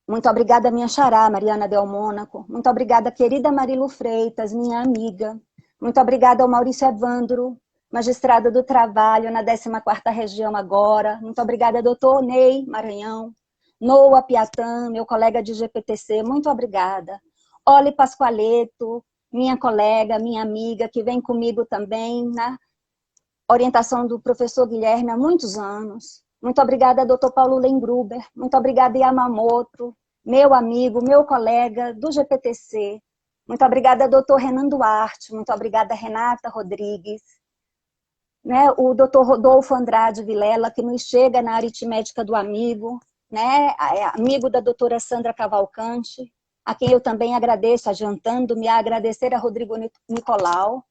Speaker 3: Muito obrigada, minha xará, Mariana Del Mônaco. Muito obrigada, querida Marilu Freitas, minha amiga. Muito obrigada ao Maurício Evandro, magistrado do trabalho na 14ª Região agora. Muito obrigada, doutor Ney Maranhão. Noa Piatã, meu colega de GPTC, muito obrigada. Oli Pascoaleto, minha colega, minha amiga, que vem comigo também, né? Orientação do professor Guilherme há muitos anos. Muito obrigada, doutor Paulo Lengruber. Muito obrigada, Yamamoto, meu amigo, meu colega do GPTC. Muito obrigada, doutor Renan Duarte. Muito obrigada, Renata Rodrigues. Né? O doutor Rodolfo Andrade Vilela, que nos chega na aritmética do amigo, né? Amigo da doutora Sandra Cavalcante, a quem eu também agradeço, adiantando-me a agradecer a Rodrigo Nicolau,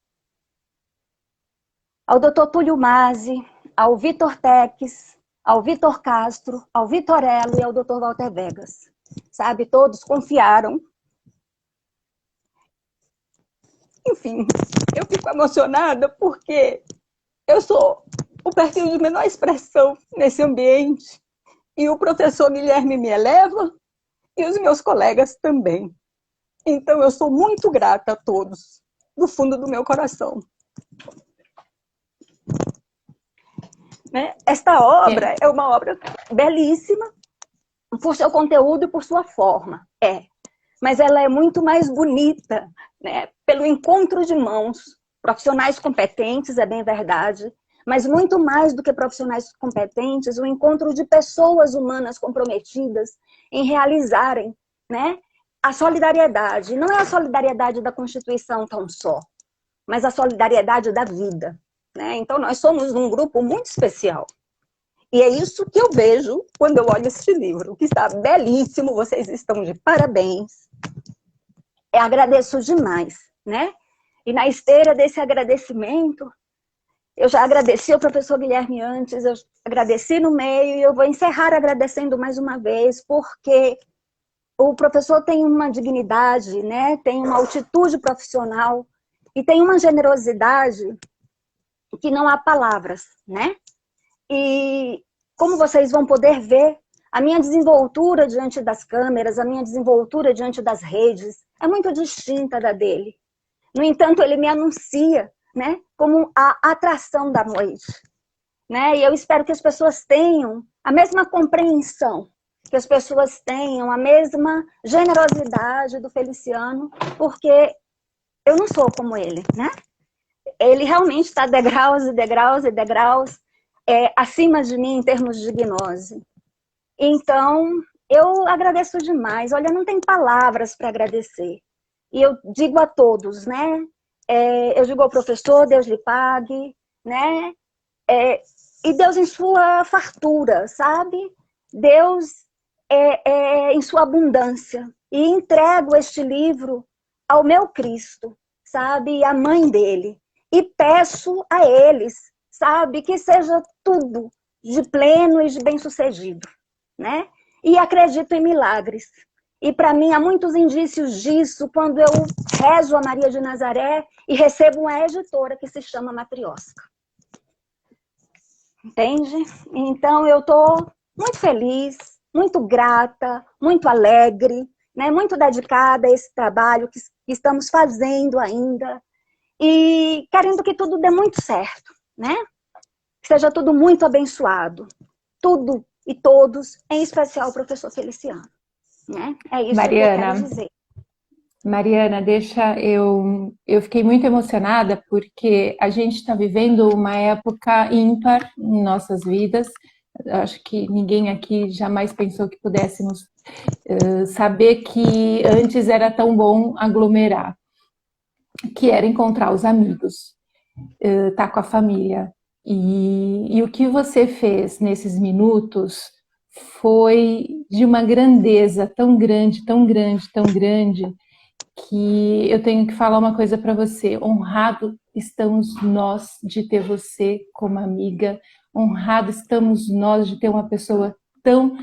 Speaker 3: ao doutor Túlio Mazzi, ao Vitor Teques, ao Vitor Castro, ao Vitorello e ao doutor Walter Vegas. Sabe, todos confiaram. Enfim, eu fico emocionada porque eu sou o perfil de menor expressão nesse ambiente e o professor Guilherme me eleva e os meus colegas também. Então eu sou muito grata a todos, do fundo do meu coração. Né? Esta obra é uma obra belíssima por seu conteúdo e por sua forma, mas ela é muito mais bonita, né? Pelo encontro de mãos, profissionais competentes, é bem verdade, mas muito mais do que profissionais competentes, o encontro de pessoas humanas comprometidas em realizarem, né, a solidariedade. Não é a solidariedade da Constituição tão só, mas a solidariedade da vida. Né? Então, nós somos um grupo muito especial. E é isso que eu vejo quando eu olho este livro, que está belíssimo, vocês estão de parabéns. Eu agradeço demais, né? E na esteira desse agradecimento, eu já agradeci ao professor Guilherme antes, eu agradeci no meio e eu vou encerrar agradecendo mais uma vez, porque o professor tem uma dignidade, né? Tem uma altitude profissional e tem uma generosidade que não há palavras, né? E como vocês vão poder ver, a minha desenvoltura diante das câmeras, a minha desenvoltura diante das redes é muito distinta da dele. No entanto, ele me anuncia, né, como a atração da noite. Né? E eu espero que as pessoas tenham a mesma compreensão, que as pessoas tenham a mesma generosidade do Feliciano, porque eu não sou como ele, né? Ele realmente está degraus e degraus e degraus acima de mim em termos de gnose. Então, eu agradeço demais. Olha, não tem palavras para agradecer. E eu digo a todos, né? Eu digo ao professor, Deus lhe pague, né? E Deus em sua fartura, sabe? Deus em sua abundância. E entrego este livro ao meu Cristo, sabe? E à mãe dele. E peço a eles, sabe? Que seja tudo de pleno e de bem-sucedido, né? E acredito em milagres. E para mim há muitos indícios disso quando eu rezo a Maria de Nazaré e recebo uma editora que se chama Matriosca. Entende? Então eu estou muito feliz, muito grata, muito alegre, né? Muito dedicada a esse trabalho que estamos fazendo ainda e querendo que tudo dê muito certo, né? Que seja tudo muito abençoado. Tudo e todos, em especial o professor Feliciano. Né? É isso
Speaker 1: Mariana,
Speaker 3: que eu quero dizer.
Speaker 1: Mariana, eu fiquei muito emocionada porque a gente está vivendo uma época ímpar em nossas vidas. Eu acho que ninguém aqui jamais pensou que pudéssemos saber que antes era tão bom aglomerar, que era encontrar os amigos, estar com a família. E o que você fez nesses minutos foi de uma grandeza tão grande, tão grande, tão grande, que eu tenho que falar uma coisa para você. Honrado estamos nós de ter você como amiga, honrado estamos nós de ter uma pessoa tão,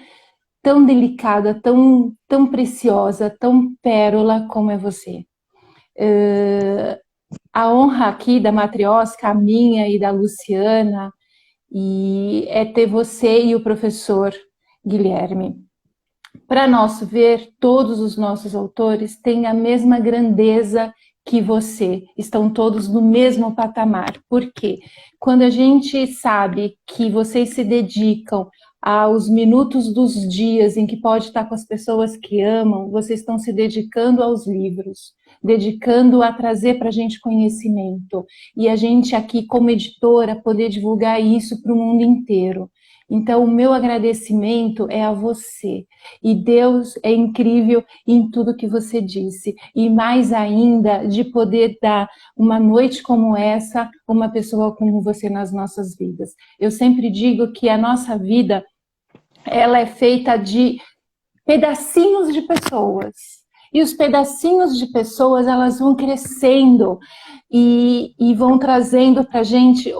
Speaker 1: tão delicada, tão, tão preciosa, tão pérola como é você. A honra aqui da Matriosca, a minha e da Luciana, e é ter você e o professor Guilherme. Para nós ver, todos os nossos autores têm a mesma grandeza que você, estão todos no mesmo patamar. Por quê? Quando a gente sabe que vocês se dedicam aos minutos dos dias em que pode estar com as pessoas que amam, vocês estão se dedicando aos livros. dedicando a trazer para a gente conhecimento. E a gente aqui, como editora, poder divulgar isso para o mundo inteiro. Então, o meu agradecimento é a você. E Deus é incrível em tudo que você disse. E mais ainda, de poder dar uma noite como essa, uma pessoa como você nas nossas vidas. Eu sempre digo que a nossa vida, ela é feita de pedacinhos de pessoas. E os pedacinhos de pessoas, elas vão crescendo e vão trazendo para a gente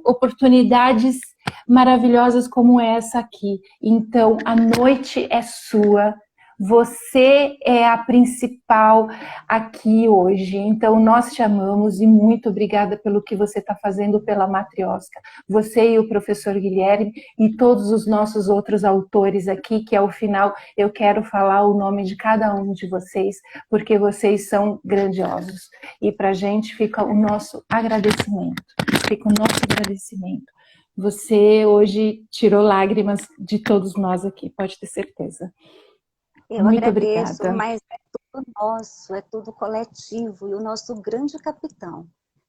Speaker 1: oportunidades maravilhosas como essa aqui. Então, a noite é sua. Você é a principal aqui hoje. Então, nós te amamos e muito obrigada pelo que você está fazendo pela Matrioska. Você e o professor Guilherme e todos os nossos outros autores aqui, que ao final eu quero falar o nome de cada um de vocês, porque vocês são grandiosos. E para a gente fica o nosso agradecimento. Fica o nosso agradecimento. Você hoje tirou lágrimas de todos nós aqui, pode ter certeza.
Speaker 3: Eu
Speaker 1: Muito
Speaker 3: agradeço,
Speaker 1: obrigada.
Speaker 3: mas é tudo nosso, é tudo coletivo. E o nosso grande capitão,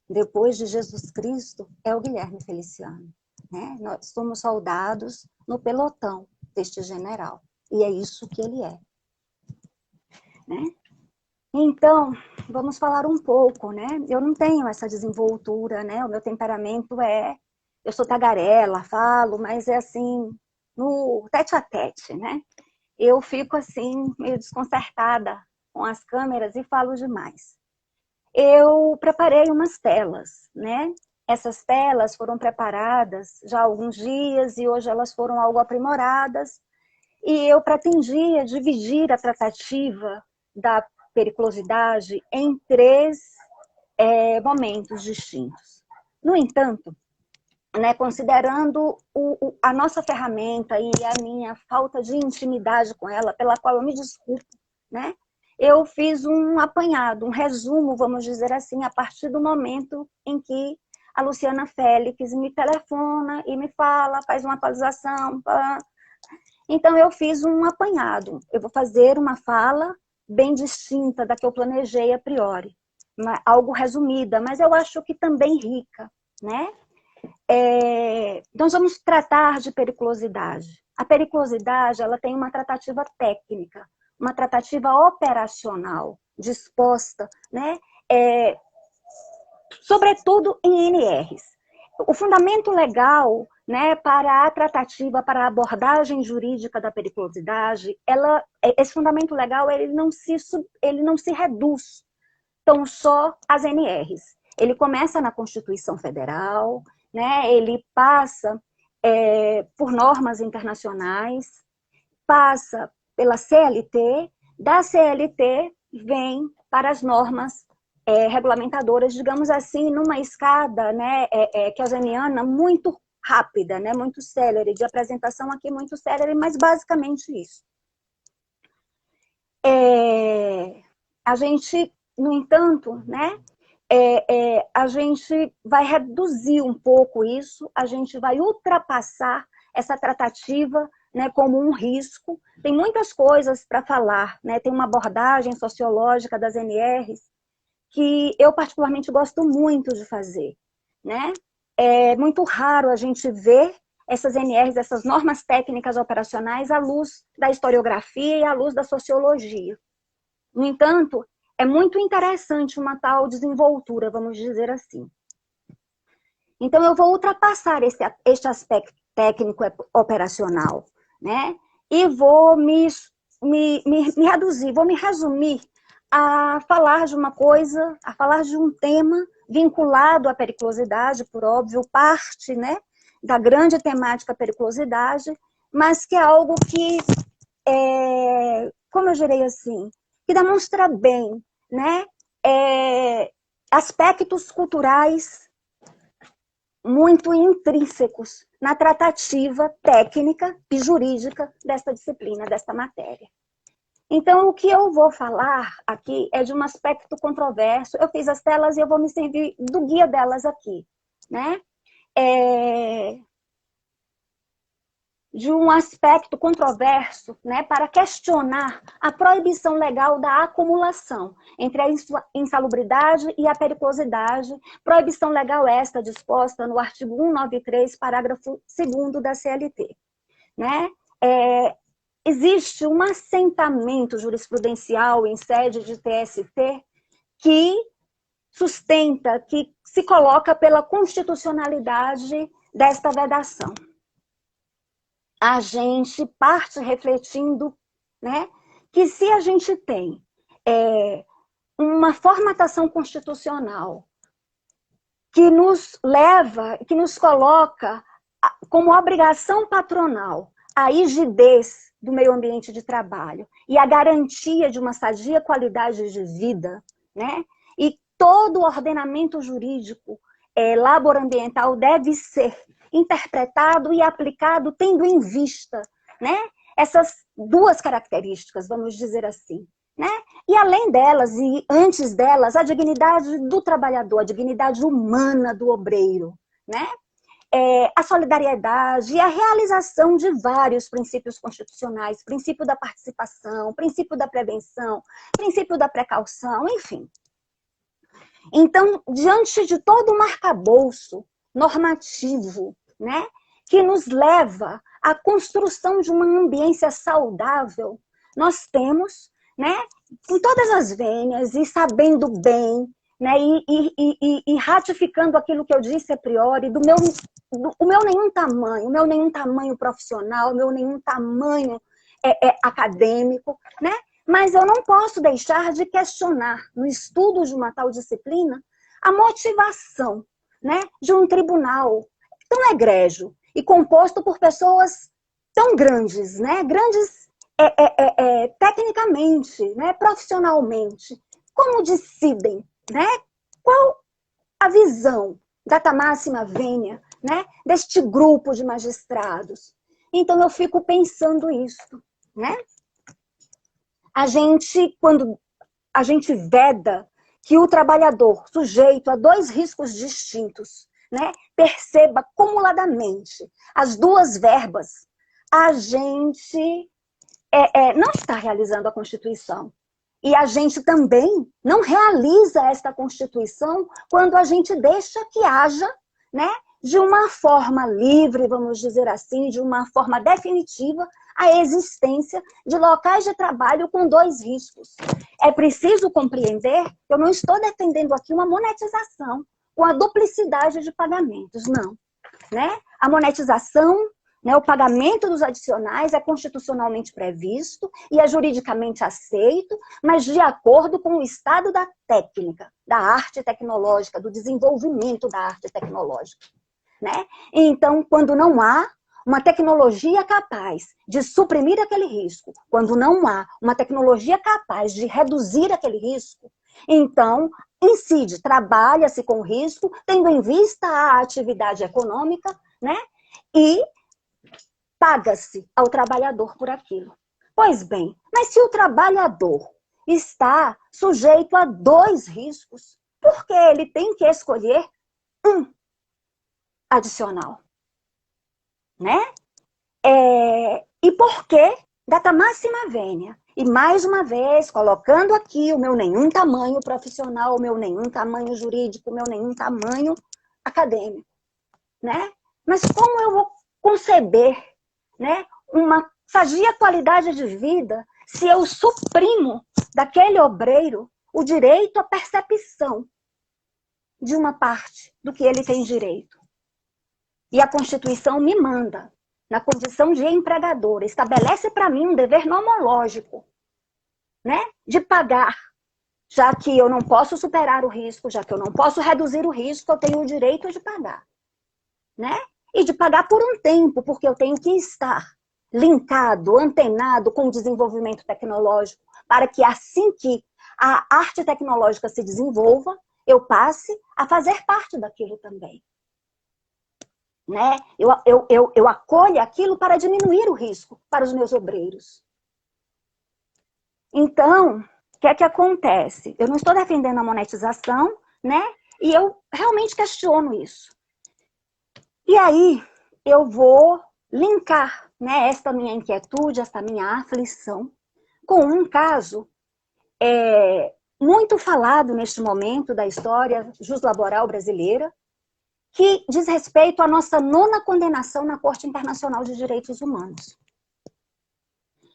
Speaker 3: depois de Jesus Cristo, é o Guilherme Feliciano. Né? Nós somos soldados no pelotão deste general. E é isso que ele é. Né? Então, vamos falar um pouco. Né? Eu não tenho essa desenvoltura, né? O meu temperamento é... Eu sou tagarela, falo, mas é assim, no tete-a-tete, né? Eu fico assim, meio desconcertada com as câmeras e falo demais. Eu preparei umas telas, né? Essas telas foram preparadas já há alguns dias e hoje elas foram algo aprimoradas. E eu pretendia dividir a tratativa da periculosidade em três momentos distintos. No entanto, né, considerando a nossa ferramenta e a minha falta de intimidade com ela, pela qual eu me desculpo, né, eu fiz um apanhado, um resumo, vamos dizer assim, a partir do momento em que a Luciana Félix me telefona e me fala, faz uma atualização. Então, eu fiz um apanhado. Eu vou fazer uma fala bem distinta da que eu planejei a priori, algo resumida, mas eu acho que também rica, né? Nós vamos tratar de periculosidade. A periculosidade, ela tem uma tratativa técnica, uma tratativa operacional, disposta, né? Sobretudo em NRs. O fundamento legal, né, para a tratativa, para a abordagem jurídica da periculosidade, esse fundamento legal ele não se reduz tão só às NRs. Ele começa na Constituição Federal, né? Ele passa por normas internacionais, passa pela CLT, da CLT vem para as normas regulamentadoras, digamos assim, numa escada, né, kelseniana muito rápida, né, muito célere, de apresentação aqui muito célere, mas basicamente isso. A gente, no entanto, né, a gente vai reduzir um pouco isso, a gente vai ultrapassar essa tratativa, né, como um risco. Tem muitas coisas para falar, né? Tem uma abordagem sociológica das NRs que eu particularmente gosto muito de fazer. Né? É muito raro a gente ver essas NRs, essas normas técnicas operacionais, à luz da historiografia e à luz da sociologia. No entanto, é muito interessante uma tal desenvoltura, vamos dizer assim. Então, eu vou ultrapassar este aspecto técnico operacional, né? E vou me reduzir, vou me resumir a falar de uma coisa, a falar de um tema vinculado à periculosidade, por óbvio, parte, né, da grande temática periculosidade, mas que é algo que, como eu direi assim, que demonstra bem, né, aspectos culturais muito intrínsecos na tratativa técnica e jurídica desta disciplina, desta matéria. Então, o que eu vou falar aqui é de um aspecto controverso. Eu fiz as telas e eu vou me servir do guia delas aqui, né? de um aspecto controverso, né, para questionar a proibição legal da acumulação entre a insalubridade e a periculosidade, proibição legal esta disposta no artigo 193, parágrafo 2º da CLT. Né? Existe um assentamento jurisprudencial em sede de TST que sustenta, que se coloca pela constitucionalidade desta vedação. A gente parte refletindo, né, que se a gente tem uma formatação constitucional que nos leva, que nos coloca como obrigação patronal a rigidez do meio ambiente de trabalho e a garantia de uma sadia qualidade de vida, né, e todo o ordenamento jurídico laboral-ambiental deve ser interpretado e aplicado tendo em vista, né, essas duas características, vamos dizer assim. Né? E além delas, e antes delas, a dignidade do trabalhador, a dignidade humana do obreiro, né? A solidariedade e a realização de vários princípios constitucionais, princípio da participação, princípio da prevenção, princípio da precaução, enfim. Então, diante de todo um arcabouço normativo, né, que nos leva à construção de uma ambiência saudável, nós temos, né, com todas as vênias e sabendo bem, né, e ratificando aquilo que eu disse a priori, o meu nenhum tamanho profissional, o meu nenhum tamanho acadêmico, né? Mas eu não posso deixar de questionar, no estudo de uma tal disciplina, a motivação, né, de um tribunal tão egrégio e composto por pessoas tão grandes, né, grandes tecnicamente, né, profissionalmente. Como decidem, né, qual a visão data máxima vênia, né, deste grupo de magistrados? Então eu fico pensando isso, né? Quando a gente veda que o trabalhador sujeito a dois riscos distintos, né, perceba acumuladamente as duas verbas, a gente não está realizando a Constituição. E a gente também não realiza esta Constituição quando a gente deixa que haja, né, de uma forma livre, vamos dizer assim, de uma forma definitiva, a existência de locais de trabalho com dois riscos. É preciso compreender que eu não estou defendendo aqui uma monetização com a duplicidade de pagamentos, não. Né? A monetização, né, o pagamento dos adicionais é constitucionalmente previsto e é juridicamente aceito, mas de acordo com o estado da técnica, da arte tecnológica, do desenvolvimento da arte tecnológica. Né? Então, quando não há uma tecnologia capaz de suprimir aquele risco, quando não há uma tecnologia capaz de reduzir aquele risco, então incide, trabalha-se com o risco, tendo em vista a atividade econômica, né? E paga-se ao trabalhador por aquilo. Pois bem, mas se o trabalhador está sujeito a dois riscos, por que ele tem que escolher um adicional? Né? E por que data máxima vênia? E mais uma vez, colocando aqui o meu nenhum tamanho profissional, o meu nenhum tamanho jurídico, o meu nenhum tamanho acadêmico. Né? Mas como eu vou conceber, né, uma sadia qualidade de vida se eu suprimo daquele obreiro o direito à percepção de uma parte do que ele tem direito? E a Constituição me manda, na condição de empregadora, estabelece para mim um dever nomológico, né, de pagar, já que eu não posso superar o risco, já que eu não posso reduzir o risco, eu tenho o direito de pagar. Né? E de pagar por um tempo, porque eu tenho que estar linkado, antenado com o desenvolvimento tecnológico, para que assim que a arte tecnológica se desenvolva, eu passe a fazer parte daquilo também. Né? Eu acolho aquilo para diminuir o risco para os meus obreiros. Então, o que é que acontece? Eu não estou defendendo a monetização, né? E eu realmente questiono isso. E aí, eu vou linkar né, esta minha inquietude, esta minha aflição, com um caso muito falado neste momento da história juslaboral brasileira, que diz respeito à nossa 9ª condenação na Corte Internacional de Direitos Humanos.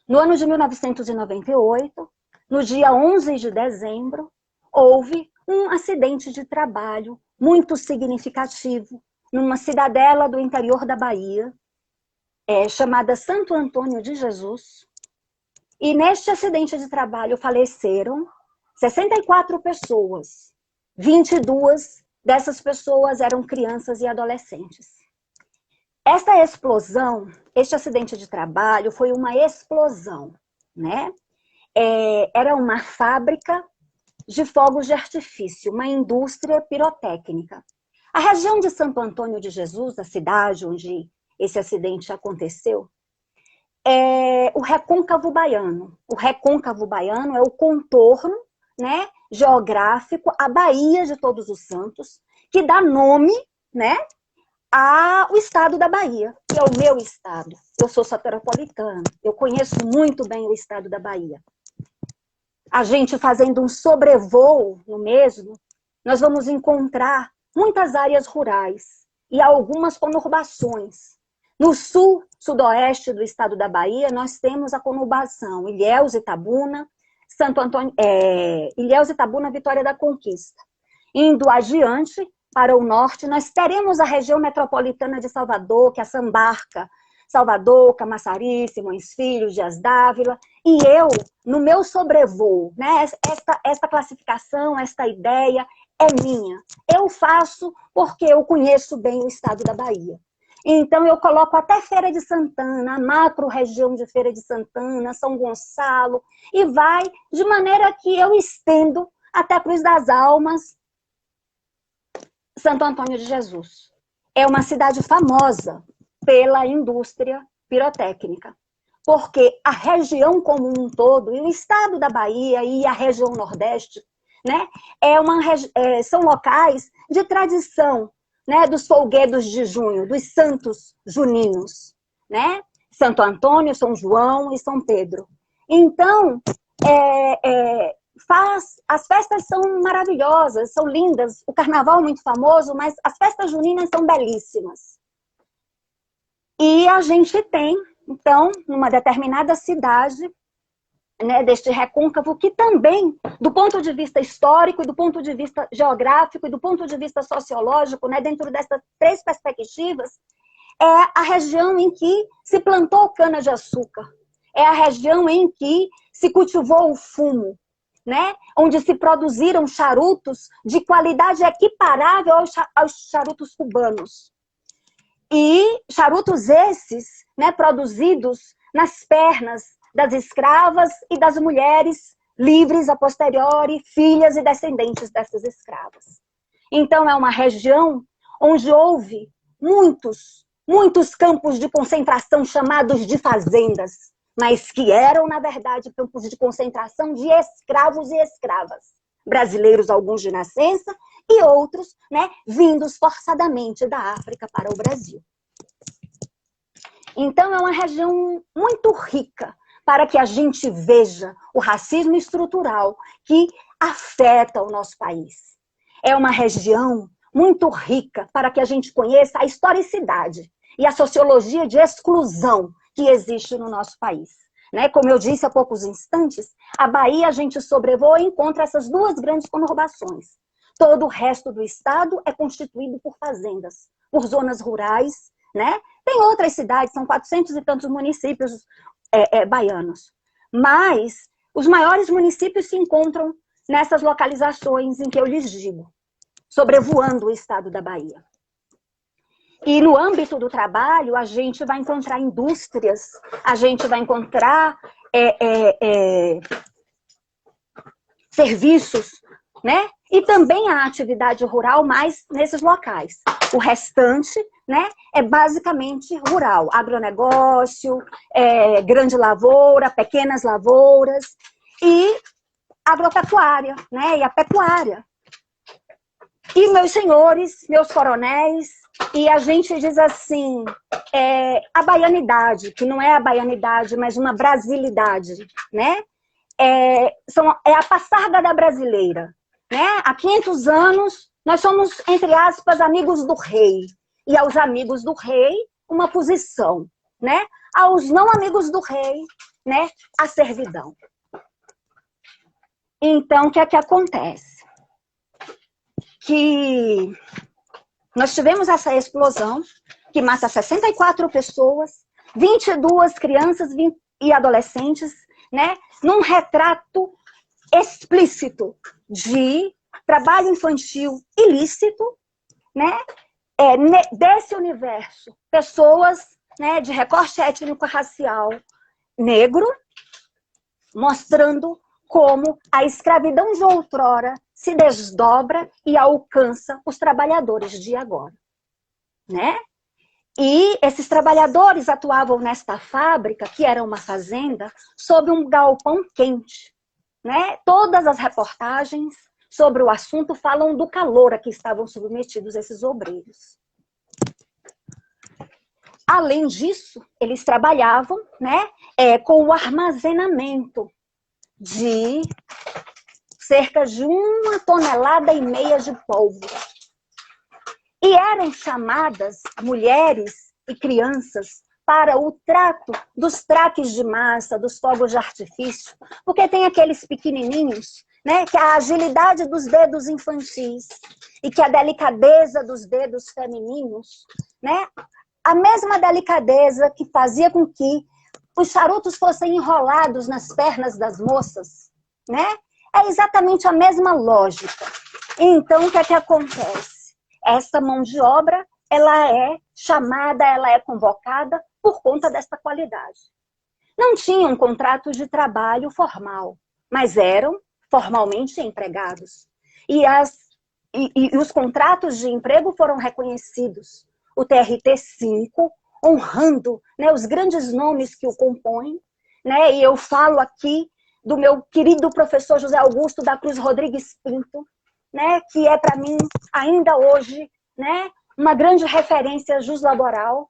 Speaker 3: No ano de 1998, no dia 11 de dezembro, houve um acidente de trabalho muito significativo numa cidadela do interior da Bahia, chamada Santo Antônio de Jesus. E neste acidente de trabalho faleceram 64 pessoas. 22 dessas pessoas eram crianças e adolescentes. Esta explosão, este acidente de trabalho foi uma explosão, né? Era uma fábrica de fogos de artifício, uma indústria pirotécnica. A região de Santo Antônio de Jesus, a cidade onde esse acidente aconteceu, é o Recôncavo Baiano. O Recôncavo Baiano é o contorno, né, geográfico, a Baía de Todos os Santos, que dá nome, né, ao estado da Bahia, que é o meu estado. Eu sou soteropolitana, eu conheço muito bem o estado da Bahia. A gente fazendo um sobrevoo no mesmo, nós vamos encontrar muitas áreas rurais e algumas conurbações. No sul, sudoeste do estado da Bahia, nós temos a conurbação Ilhéus, Itabuna, Santo Antônio, Ilhéus, Itabuna, Vitória da Conquista. Indo adiante, para o norte, nós teremos a região metropolitana de Salvador, que é a Sambarca, Salvador, Camaçari, Simões Filho, Dias Dávila, e eu, no meu sobrevoo, né, esta classificação, esta ideia é minha. Eu faço porque eu conheço bem o estado da Bahia. Então, eu coloco até Feira de Santana, a macro-região de Feira de Santana, São Gonçalo, e vai de maneira que eu estendo até Cruz das Almas, Santo Antônio de Jesus. É uma cidade famosa pela indústria pirotécnica, porque a região como um todo, e o estado da Bahia e a região Nordeste, né, são locais de tradição, né, dos folguedos de junho, dos santos juninos, né? Santo Antônio, São João e São Pedro. Então, as festas são maravilhosas, são lindas, o carnaval é muito famoso, mas as festas juninas são belíssimas. E a gente tem, então, numa determinada cidade, né, deste recôncavo, que também, do ponto de vista histórico, e do ponto de vista geográfico, e do ponto de vista sociológico, né, dentro dessas 3 perspectivas, é a região em que se plantou cana-de-açúcar, é a região em que se cultivou o fumo, né, onde se produziram charutos de qualidade equiparável aos charutos cubanos. E charutos esses, né, produzidos nas pernas das escravas e das mulheres livres a posteriori, filhas e descendentes dessas escravas. Então, é uma região onde houve muitos campos de concentração chamados de fazendas, mas que eram, na verdade, campos de concentração de escravos e escravas. Brasileiros, alguns de nascença, e outros, né, vindos forçadamente da África para o Brasil. Então, é uma região muito rica para que a gente veja o racismo estrutural que afeta o nosso país. É uma região muito rica para que a gente conheça a historicidade e a sociologia de exclusão que existe no nosso país. Né? Como eu disse há poucos instantes, a Bahia a gente sobrevoa e encontra essas 2 grandes conurbações. Todo o resto do estado é constituído por fazendas, por zonas rurais, né? Tem outras cidades, são 400 e tantos municípios baianos. Mas os maiores municípios se encontram nessas localizações em que eu lhes digo, sobrevoando o estado da Bahia. E no âmbito do trabalho, a gente vai encontrar indústrias, a gente vai encontrar serviços, né? E também a atividade rural mais nesses locais. O restante, né, é basicamente rural, agronegócio, grande lavoura, pequenas lavouras e agropecuária, né, e a pecuária. E meus senhores, meus coronéis, E a gente diz assim, a baianidade, que não é a baianidade, mas uma brasilidade, né? É a passarga da brasileira, né? Há 500 anos, nós somos, entre aspas, amigos do rei. E aos amigos do rei, uma posição, né? Aos não amigos do rei, né? A servidão. Então, o que é que acontece? Que nós tivemos essa explosão que mata 64 pessoas, 22 crianças e adolescentes, né? Num retrato explícito de trabalho infantil ilícito, né? Desse universo, pessoas, né, de recorte étnico-racial negro, mostrando como a escravidão de outrora se desdobra e alcança os trabalhadores de agora, né? E esses trabalhadores atuavam nesta fábrica, que era uma fazenda, sob um galpão quente, né? Todas as reportagens sobre o assunto falam do calor a que estavam submetidos esses obreiros. Além disso, eles trabalhavam, né, com o armazenamento de cerca de 1,5 toneladas de pólvora. E eram chamadas mulheres e crianças para o trato dos traques de massa, dos fogos de artifício, porque tem aqueles pequenininhos, né, que a agilidade dos dedos infantis e que a delicadeza dos dedos femininos, né, a mesma delicadeza que fazia com que os charutos fossem enrolados nas pernas das moças, né? É exatamente a mesma lógica. Então, o que é que acontece? Essa mão de obra, ela é chamada, ela é convocada por conta dessa qualidade. Não tinham um contrato de trabalho formal, mas eram formalmente empregados. E os contratos de emprego foram reconhecidos. O TRT-5, honrando, né, os grandes nomes que o compõem, né, e eu falo aqui do meu querido professor José Augusto da Cruz Rodrigues Pinto, né, que é para mim ainda hoje, né, uma grande referência juslaboral.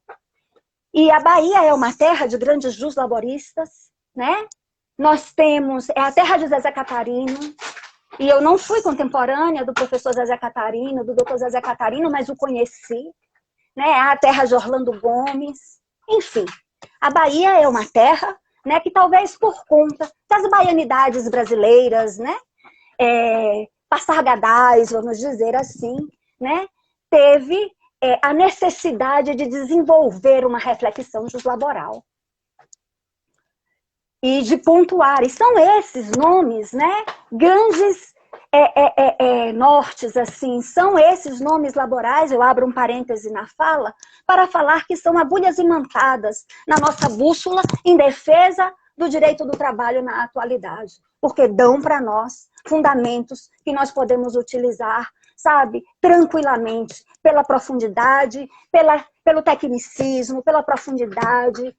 Speaker 3: E a Bahia é uma terra de grandes juslaboristas, né? Nós temos, é a terra de Zezé Catarino, e eu não fui contemporânea do professor Zezé Catarino, do doutor Zezé Catarino, mas o conheci, né? A terra de Orlando Gomes, enfim. A Bahia é uma terra, né, que talvez por conta das baianidades brasileiras, né, passargadais, vamos dizer assim, né, teve a necessidade de desenvolver uma reflexão juslaboral. E de pontuar, e são esses nomes, né, grandes nortes, assim, são esses nomes laborais, eu abro um parêntese na fala, para falar que são agulhas imantadas na nossa bússola em defesa do direito do trabalho na atualidade, porque dão para nós fundamentos que nós podemos utilizar, sabe, tranquilamente, pela profundidade, pelo tecnicismo, pela profundidade,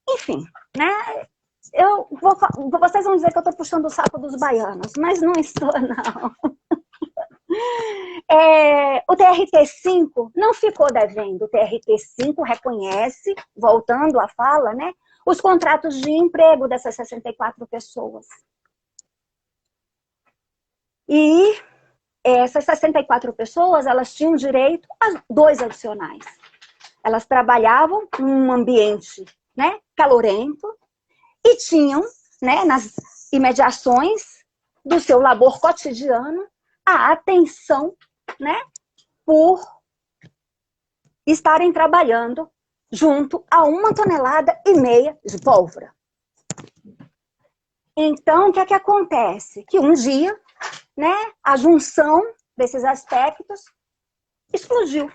Speaker 3: enfim, né? Vocês vão dizer que eu estou puxando o saco dos baianos, mas não estou, não. O TRT-5 não ficou devendo. O TRT-5 reconhece, voltando à fala, né, os contratos de emprego dessas 64 pessoas. E essas 64 pessoas, elas tinham direito a 2 adicionais. Elas trabalhavam em um ambiente, né, calorento, e tinham, né, nas imediações do seu labor cotidiano, a atenção, né, por estarem trabalhando junto a 1,5 toneladas de pólvora. Então, o que é que acontece? Que um dia, né, a junção desses aspectos explodiu,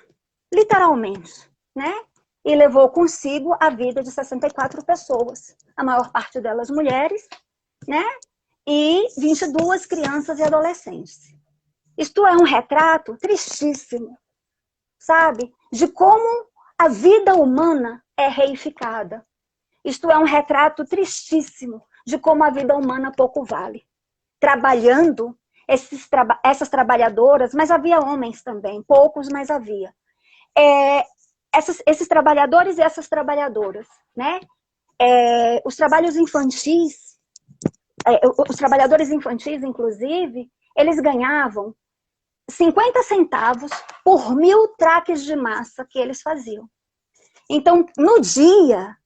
Speaker 3: literalmente, né? E levou consigo a vida de 64 pessoas, a maior parte delas mulheres, né? E 22 crianças e adolescentes. Isto é um retrato tristíssimo, sabe? De como a vida humana é reificada. Isto é um retrato tristíssimo de como a vida humana pouco vale. Trabalhando, essas trabalhadoras, mas havia homens também, poucos, mas havia. esses trabalhadores e essas trabalhadoras, né? Os trabalhos infantis, os trabalhadores infantis, inclusive, eles ganhavam 50 centavos por 1000 traques de massa que eles faziam. Então, no dia,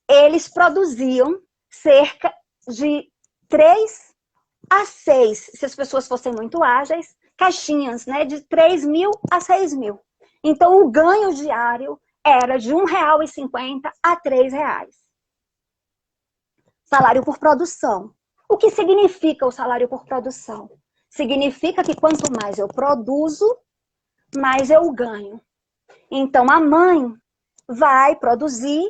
Speaker 3: eles produziam cerca de 3 a 6, se as pessoas fossem muito ágeis, caixinhas, né, de 3.000 a 6.000. Então, o ganho diário era de R$ 1,50 a R$ 3. Salário por produção. O que significa o salário por produção? Significa que quanto mais eu produzo, mais eu ganho. Então, a mãe vai produzir,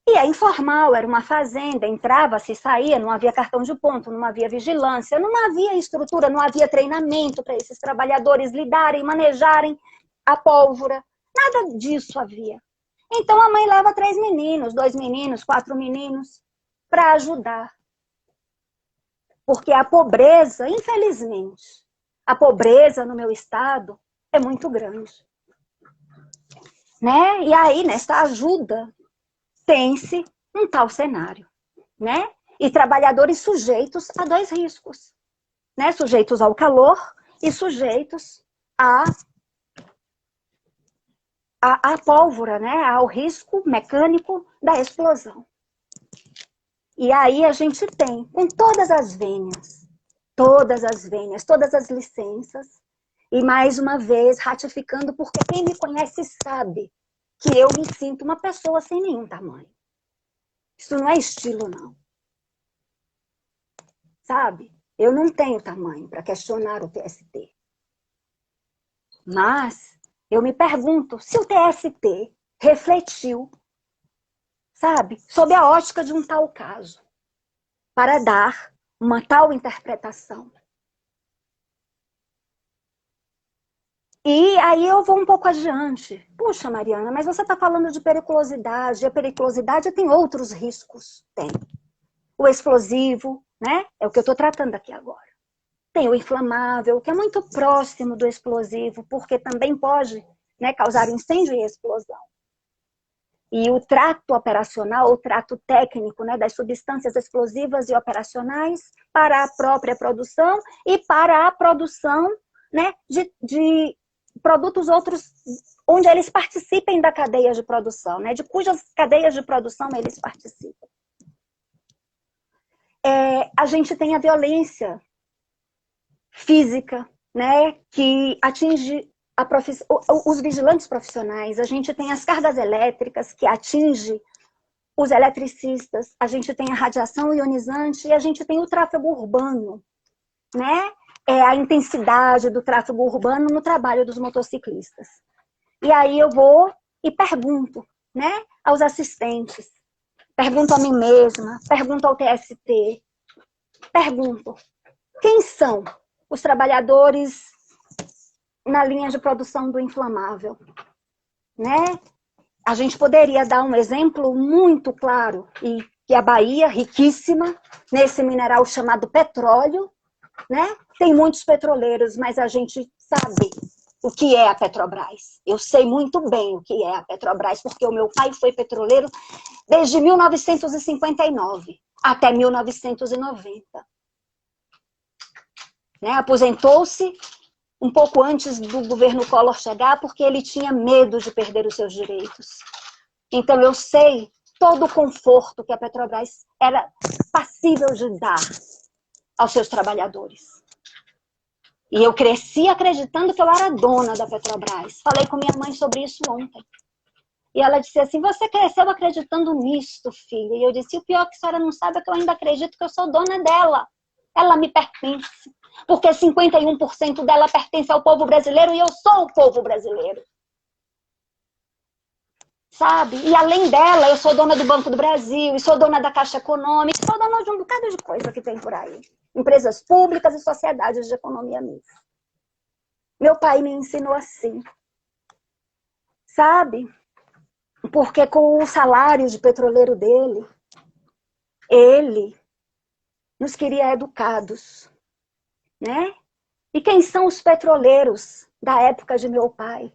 Speaker 3: e é informal, era uma fazenda, entrava, se saía, não havia cartão de ponto, não havia vigilância, não havia estrutura, não havia treinamento para esses trabalhadores lidarem, manejarem a pólvora, nada disso havia. Então a mãe leva 3 meninos, 2 meninos, 4 meninos para ajudar. Porque a pobreza, infelizmente, a pobreza no meu estado é muito grande. Né? E aí, nessa ajuda, tem-se um tal cenário, né? E trabalhadores sujeitos a 2 riscos, né? Sujeitos ao calor e sujeitos à pólvora, né? Ao risco mecânico da explosão. E aí a gente tem, com todas as vênias, todas as licenças, e mais uma vez ratificando, porque quem me conhece sabe que eu me sinto uma pessoa sem nenhum tamanho. Isso não é estilo, não. Sabe? Eu não tenho tamanho para questionar o TST. Mas eu me pergunto se o TST refletiu, sabe, sob a ótica de um tal caso, para dar uma tal interpretação. E aí eu vou um pouco adiante. Puxa, Mariana, mas você está falando de periculosidade. A periculosidade tem outros riscos. Tem. O explosivo, né? É o que eu estou tratando aqui agora. Tem o inflamável, que é muito próximo do explosivo, porque também pode, né, causar incêndio e explosão. E o trato operacional, o trato técnico, né, das substâncias explosivas e operacionais para a própria produção e para a produção, né, de produtos outros, onde eles participem da cadeia de produção, né, de cujas cadeias de produção eles participam. A gente tem a violência física, né, que atinge os vigilantes profissionais, a gente tem as cargas elétricas que atinge os eletricistas, a gente tem a radiação ionizante e a gente tem o tráfego urbano, né? A intensidade do tráfego urbano no trabalho dos motociclistas. E aí eu vou e pergunto, né, aos assistentes, pergunto a mim mesma, pergunto ao TST, pergunto, quem são os trabalhadores na linha de produção do inflamável, né? A gente poderia dar um exemplo muito claro, e que a Bahia, riquíssima nesse mineral chamado petróleo, né? Tem muitos petroleiros, mas a gente sabe o que é a Petrobras. Eu sei muito bem o que é a Petrobras, porque o meu pai foi petroleiro desde 1959 até 1990. Né? Aposentou-se um pouco antes do governo Collor chegar, porque ele tinha medo de perder os seus direitos. Então, eu sei todo o conforto que a Petrobras era passível de dar aos seus trabalhadores. E eu cresci acreditando que eu era dona da Petrobras. Falei com minha mãe sobre isso ontem. E ela disse assim, você cresceu acreditando nisso, filha. E eu disse, o pior que a senhora não sabe é que eu ainda acredito que eu sou dona dela. Ela me pertence. Porque 51% dela pertence ao povo brasileiro e eu sou o povo brasileiro. Sabe? E além dela, eu sou dona do Banco do Brasil, e sou dona da Caixa Econômica, sou dona de um bocado de coisa que tem por aí. Empresas públicas e sociedades de economia mista. Meu pai me ensinou assim. Sabe? Porque com o salário de petroleiro dele, ele nos queria educados. Né? E quem são os petroleiros da época de meu pai?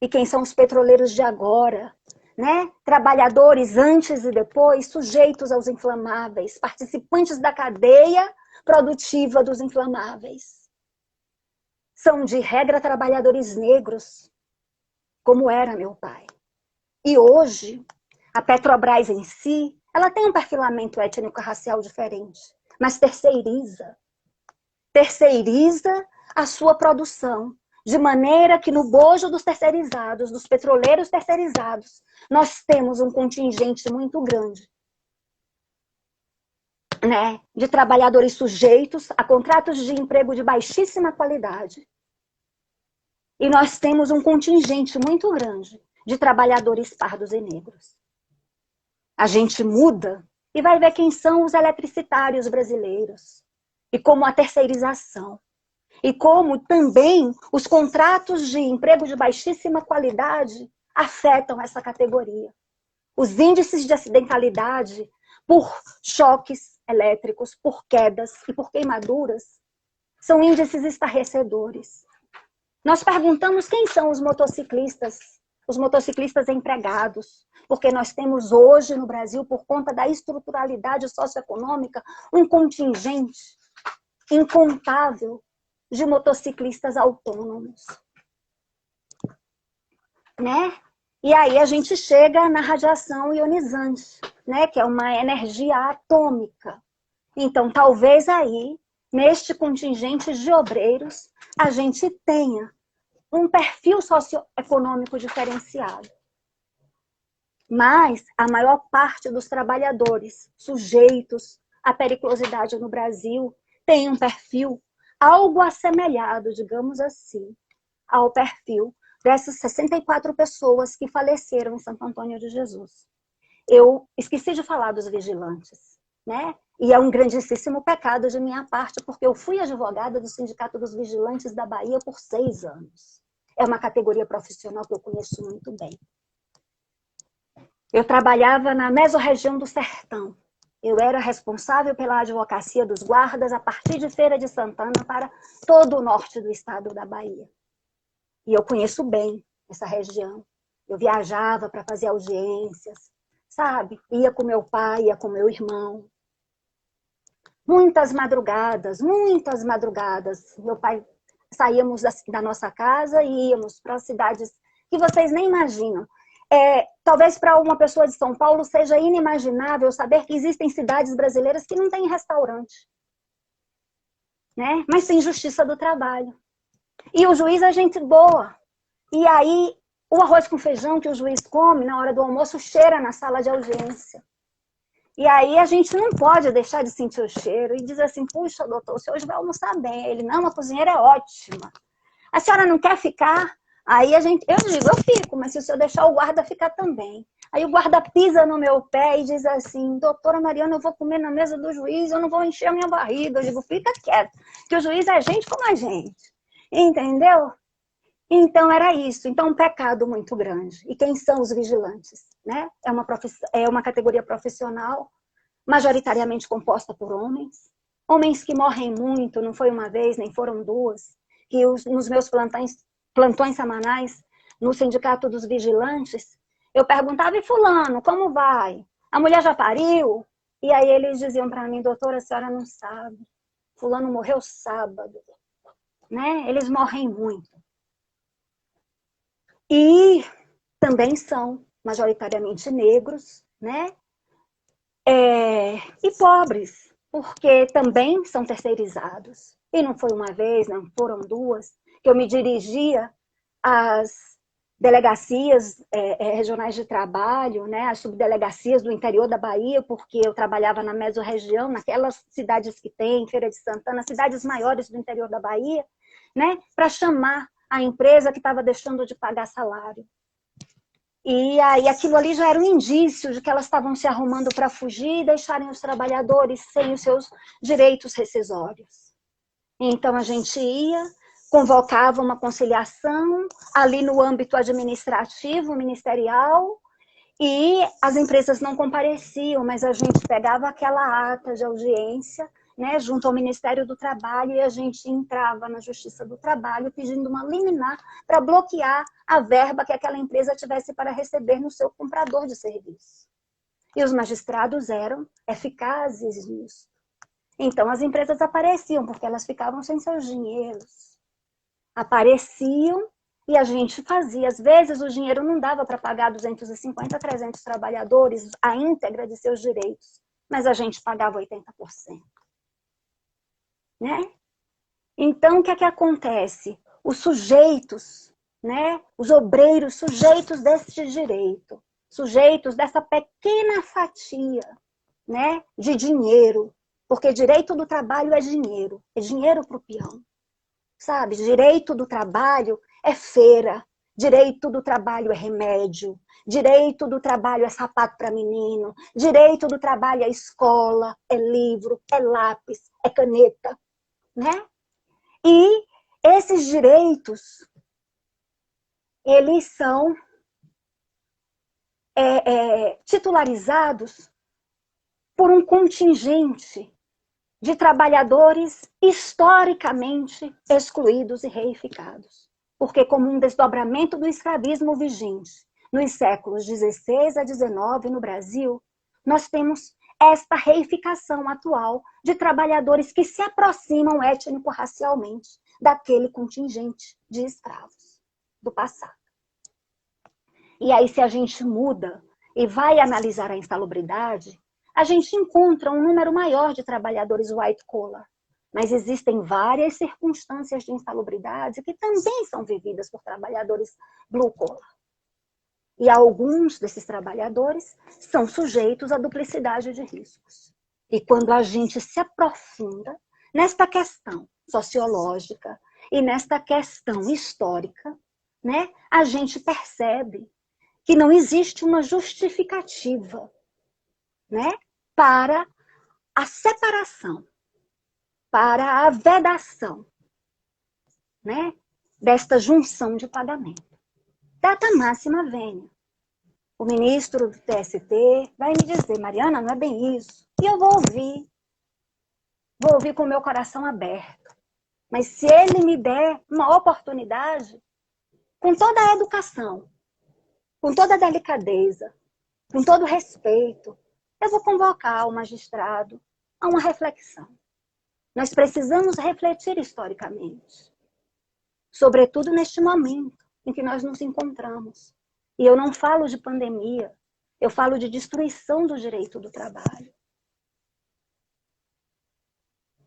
Speaker 3: E quem são os petroleiros de agora, né? Trabalhadores antes e depois, sujeitos aos inflamáveis, participantes da cadeia produtiva dos inflamáveis. São, de regra, trabalhadores negros, como era meu pai. E hoje, a Petrobras em si, ela tem um perfilamento étnico-racial diferente, mas terceiriza a sua produção, de maneira que no bojo dos terceirizados, dos petroleiros terceirizados, nós temos um contingente muito grande, né, de trabalhadores sujeitos a contratos de emprego de baixíssima qualidade. E nós temos um contingente muito grande de trabalhadores pardos e negros. A gente muda e vai ver quem são os eletricitários brasileiros. E como a terceirização. E como também os contratos de emprego de baixíssima qualidade afetam essa categoria. Os índices de acidentalidade por choques elétricos, por quedas e por queimaduras são índices estarrecedores. Nós perguntamos quem são os motociclistas empregados, porque nós temos hoje no Brasil, por conta da estruturalidade socioeconômica, um contingente incontável de motociclistas autônomos. Né? E aí a gente chega na radiação ionizante, né? Que é uma energia atômica. Então, talvez aí, neste contingente de obreiros, a gente tenha um perfil socioeconômico diferenciado. Mas a maior parte dos trabalhadores sujeitos à periculosidade no Brasil tem um perfil algo assemelhado, digamos assim, ao perfil dessas 64 pessoas que faleceram em Santo Antônio de Jesus. Eu esqueci de falar dos vigilantes, né? E é um grandíssimo pecado de minha parte, porque eu fui advogada do Sindicato dos Vigilantes da Bahia por 6 anos. É uma categoria profissional que eu conheço muito bem. Eu trabalhava na mesorregião do Sertão. Eu era responsável pela advocacia dos guardas a partir de Feira de Santana para todo o norte do estado da Bahia. E eu conheço bem essa região. Eu viajava para fazer audiências, sabe? Ia com meu pai, ia com meu irmão. Muitas madrugadas. Meu pai, saíamos da nossa casa e íamos para cidades que vocês nem imaginam. Talvez para uma pessoa de São Paulo seja inimaginável saber que existem cidades brasileiras que não têm restaurante, né? Mas tem justiça do trabalho. E o juiz é gente boa. E aí, o arroz com feijão que o juiz come na hora do almoço cheira na sala de audiência. E aí a gente não pode deixar de sentir o cheiro e dizer assim, puxa, doutor, o senhor hoje vai almoçar bem. Ele, não, a cozinheira é ótima. A senhora não quer ficar? Aí eu digo, eu fico, mas se o senhor deixar o guarda ficar também. Aí o guarda pisa no meu pé e diz assim, doutora Mariana, eu vou comer na mesa do juiz, eu não vou encher a minha barriga. Eu digo, fica quieto, que o juiz é gente como a gente. Entendeu? Então era isso. Então um pecado muito grande. E quem são os vigilantes? Né? É uma categoria profissional majoritariamente composta por homens. Homens que morrem muito, não foi uma vez, nem foram duas. Que nos meus plantões semanais, no Sindicato dos Vigilantes, eu perguntava, e fulano, como vai? A mulher já pariu? E aí eles diziam para mim, doutora, a senhora não sabe. Fulano morreu sábado. Né? Eles morrem muito. E também são majoritariamente negros, né? E pobres, porque também são terceirizados. E não foi uma vez, não foram duas, que eu me dirigia às delegacias regionais de trabalho, né, às subdelegacias do interior da Bahia, porque eu trabalhava na mesorregião, naquelas cidades que tem, Feira de Santana, cidades maiores do interior da Bahia, né, para chamar a empresa que estava deixando de pagar salário. E aí aquilo ali já era um indício de que elas estavam se arrumando para fugir e deixarem os trabalhadores sem os seus direitos rescisórios. Então a gente ia, convocava uma conciliação ali no âmbito administrativo, ministerial, e as empresas não compareciam, mas a gente pegava aquela ata de audiência né, junto ao Ministério do Trabalho, e a gente entrava na Justiça do Trabalho pedindo uma liminar para bloquear a verba que aquela empresa tivesse para receber no seu comprador de serviço. E os magistrados eram eficazes nisso. Então, as empresas apareciam, porque elas ficavam sem seus dinheiros. Apareciam e a gente fazia. Às vezes, o dinheiro não dava para pagar 250, 300 trabalhadores a íntegra de seus direitos, mas a gente pagava 80%. Né? Então, o que é que acontece? Os sujeitos, né? Os obreiros sujeitos deste direito, sujeitos dessa pequena fatia, né, de dinheiro, porque direito do trabalho é dinheiro para o peão, sabe? Direito do trabalho é feira, direito do trabalho é remédio, direito do trabalho é sapato para menino, direito do trabalho é escola, é livro, é lápis, é caneta, né? E esses direitos, eles são titularizados por um contingente de trabalhadores historicamente excluídos e reificados. Porque, como um desdobramento do escravismo vigente nos séculos XVI a XIX no Brasil, nós temos esta reificação atual de trabalhadores que se aproximam étnico-racialmente daquele contingente de escravos do passado. E aí, se a gente muda e vai analisar a insalubridade, a gente encontra um número maior de trabalhadores white collar. Mas existem várias circunstâncias de insalubridade que também são vividas por trabalhadores blue collar. E alguns desses trabalhadores são sujeitos à duplicidade de riscos. E quando a gente se aprofunda nesta questão sociológica e nesta questão histórica, né, a gente percebe que não existe uma justificativa, né, para a separação, para a vedação, né, desta junção de pagamento. Data máxima vênia. O ministro do TST vai me dizer, Mariana, não é bem isso. E eu vou ouvir com o meu coração aberto. Mas se ele me der uma oportunidade, com toda a educação, com toda a delicadeza, com todo o respeito, eu vou convocar o magistrado a uma reflexão. Nós precisamos refletir historicamente, sobretudo neste momento em que nós nos encontramos. E eu não falo de pandemia, eu falo de destruição do direito do trabalho.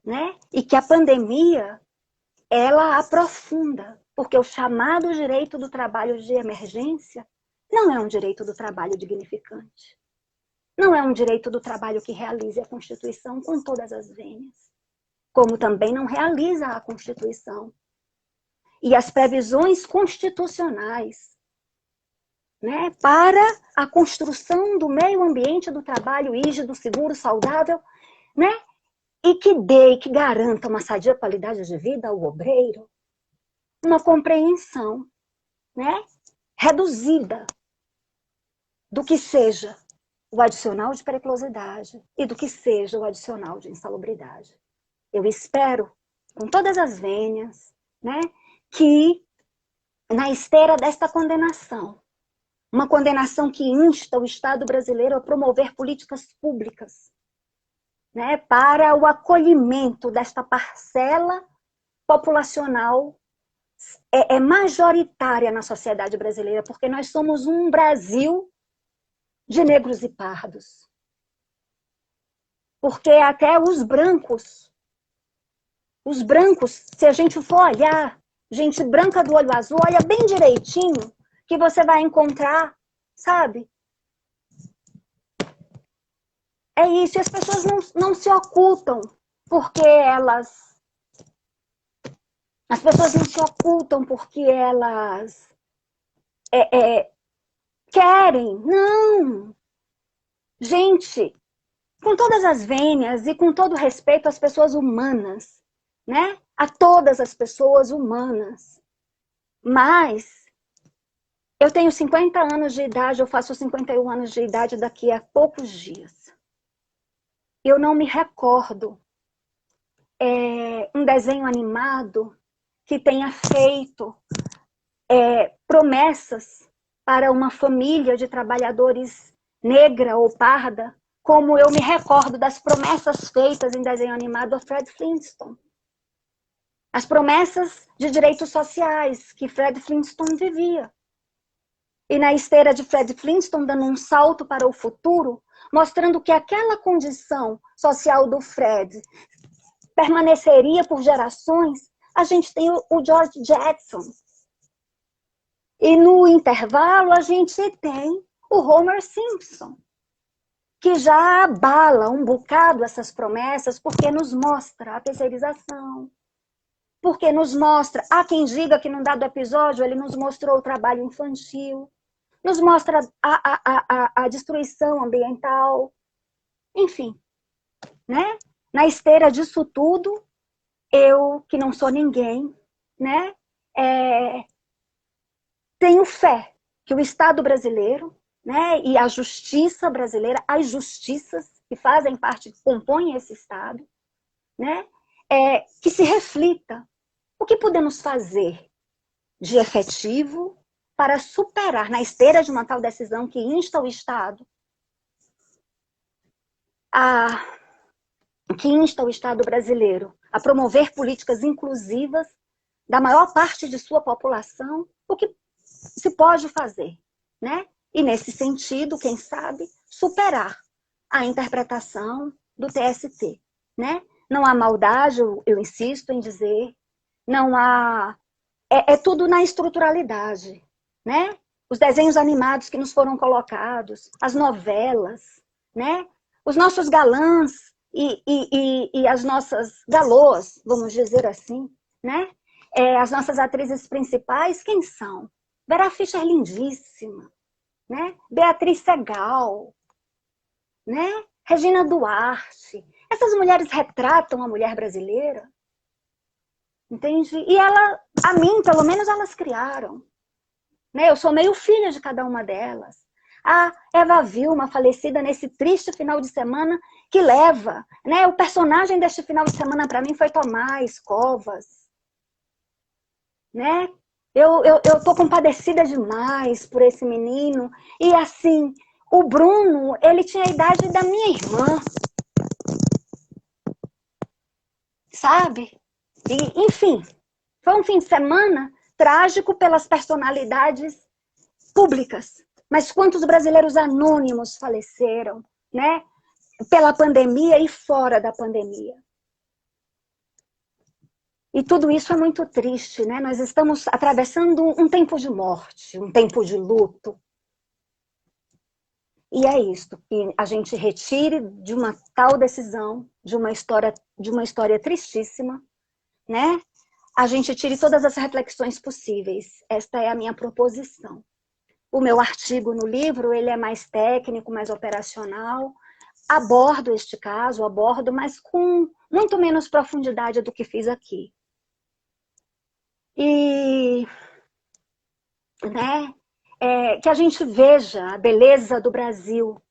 Speaker 3: Né? E que a pandemia, ela aprofunda, porque o chamado direito do trabalho de emergência não é um direito do trabalho dignificante. Não é um direito do trabalho que realize a Constituição com todas as vênias. Como também não realiza a Constituição. E as previsões constitucionais, né, para a construção do meio ambiente do trabalho rígido, seguro, saudável, né, e que dê e que garanta uma sadia qualidade de vida ao obreiro, uma compreensão, né, reduzida do que seja o adicional de periculosidade e do que seja o adicional de insalubridade. Eu espero, com todas as vênias, né, que na esteira desta condenação, uma condenação que insta o Estado brasileiro a promover políticas públicas, né, para o acolhimento desta parcela populacional majoritária na sociedade brasileira, porque nós somos um Brasil de negros e pardos. Porque até os brancos, se a gente for olhar, gente branca do olho azul, olha bem direitinho, que você vai encontrar, sabe? É isso, e as pessoas não se ocultam, porque elas... As pessoas não se ocultam porque elas querem, não. Gente, com todas as vênias e com todo respeito às pessoas humanas, né? A todas as pessoas humanas. Mas eu tenho 50 anos de idade, eu faço 51 anos de idade daqui a poucos dias. Eu não me recordo um desenho animado que tenha feito promessas para uma família de trabalhadores negra ou parda, como eu me recordo das promessas feitas em desenho animado a Fred Flintstone. As promessas de direitos sociais que Fred Flintstone vivia. E na esteira de Fred Flintstone, dando um salto para o futuro, mostrando que aquela condição social do Fred permaneceria por gerações, a gente tem o George Jetson. E no intervalo, a gente tem o Homer Simpson, que já abala um bocado essas promessas, porque nos mostra a terceirização, porque nos mostra, há quem diga que num dado episódio ele nos mostrou o trabalho infantil, nos mostra a destruição ambiental, enfim, né? Na esteira disso tudo, eu, que não sou ninguém, né? Tenho fé que o Estado brasileiro, né, e a justiça brasileira, as justiças que fazem parte, que compõem esse Estado, né, que se reflita o que podemos fazer de efetivo para superar, na esteira de uma tal decisão que insta o Estado brasileiro a promover políticas inclusivas da maior parte de sua população, o que se pode fazer, né? E nesse sentido, quem sabe, superar a interpretação do TST, né? Não há maldade, eu insisto em dizer, não há... É tudo na estruturalidade, né? Os desenhos animados que nos foram colocados, as novelas, né? Os nossos galãs e as nossas galôs, vamos dizer assim, né? As nossas atrizes principais, quem são? Vera Fischer, lindíssima, né? Beatriz Segal, né? Regina Duarte. Essas mulheres retratam a mulher brasileira, entende? E a mim, pelo menos, elas criaram. Né? Eu sou meio filha de cada uma delas. A Eva Vilma, falecida nesse triste final de semana, que leva, né? O personagem deste final de semana para mim foi Tomás Covas, né? Eu tô compadecida demais por esse menino. E assim, o Bruno, ele tinha a idade da minha irmã, sabe? E, enfim, foi um fim de semana trágico pelas personalidades públicas. Mas quantos brasileiros anônimos faleceram, né? Pela pandemia e fora da pandemia. E tudo isso é muito triste, né? Nós estamos atravessando um tempo de morte, um tempo de luto. E é isto, que a gente retire de uma tal decisão, de uma história tristíssima, né? A gente tire todas as reflexões possíveis. Esta é a minha proposição. O meu artigo no livro, ele é mais técnico, mais operacional. Abordo este caso, mas com muito menos profundidade do que fiz aqui. E, né, que a gente veja a beleza do Brasil.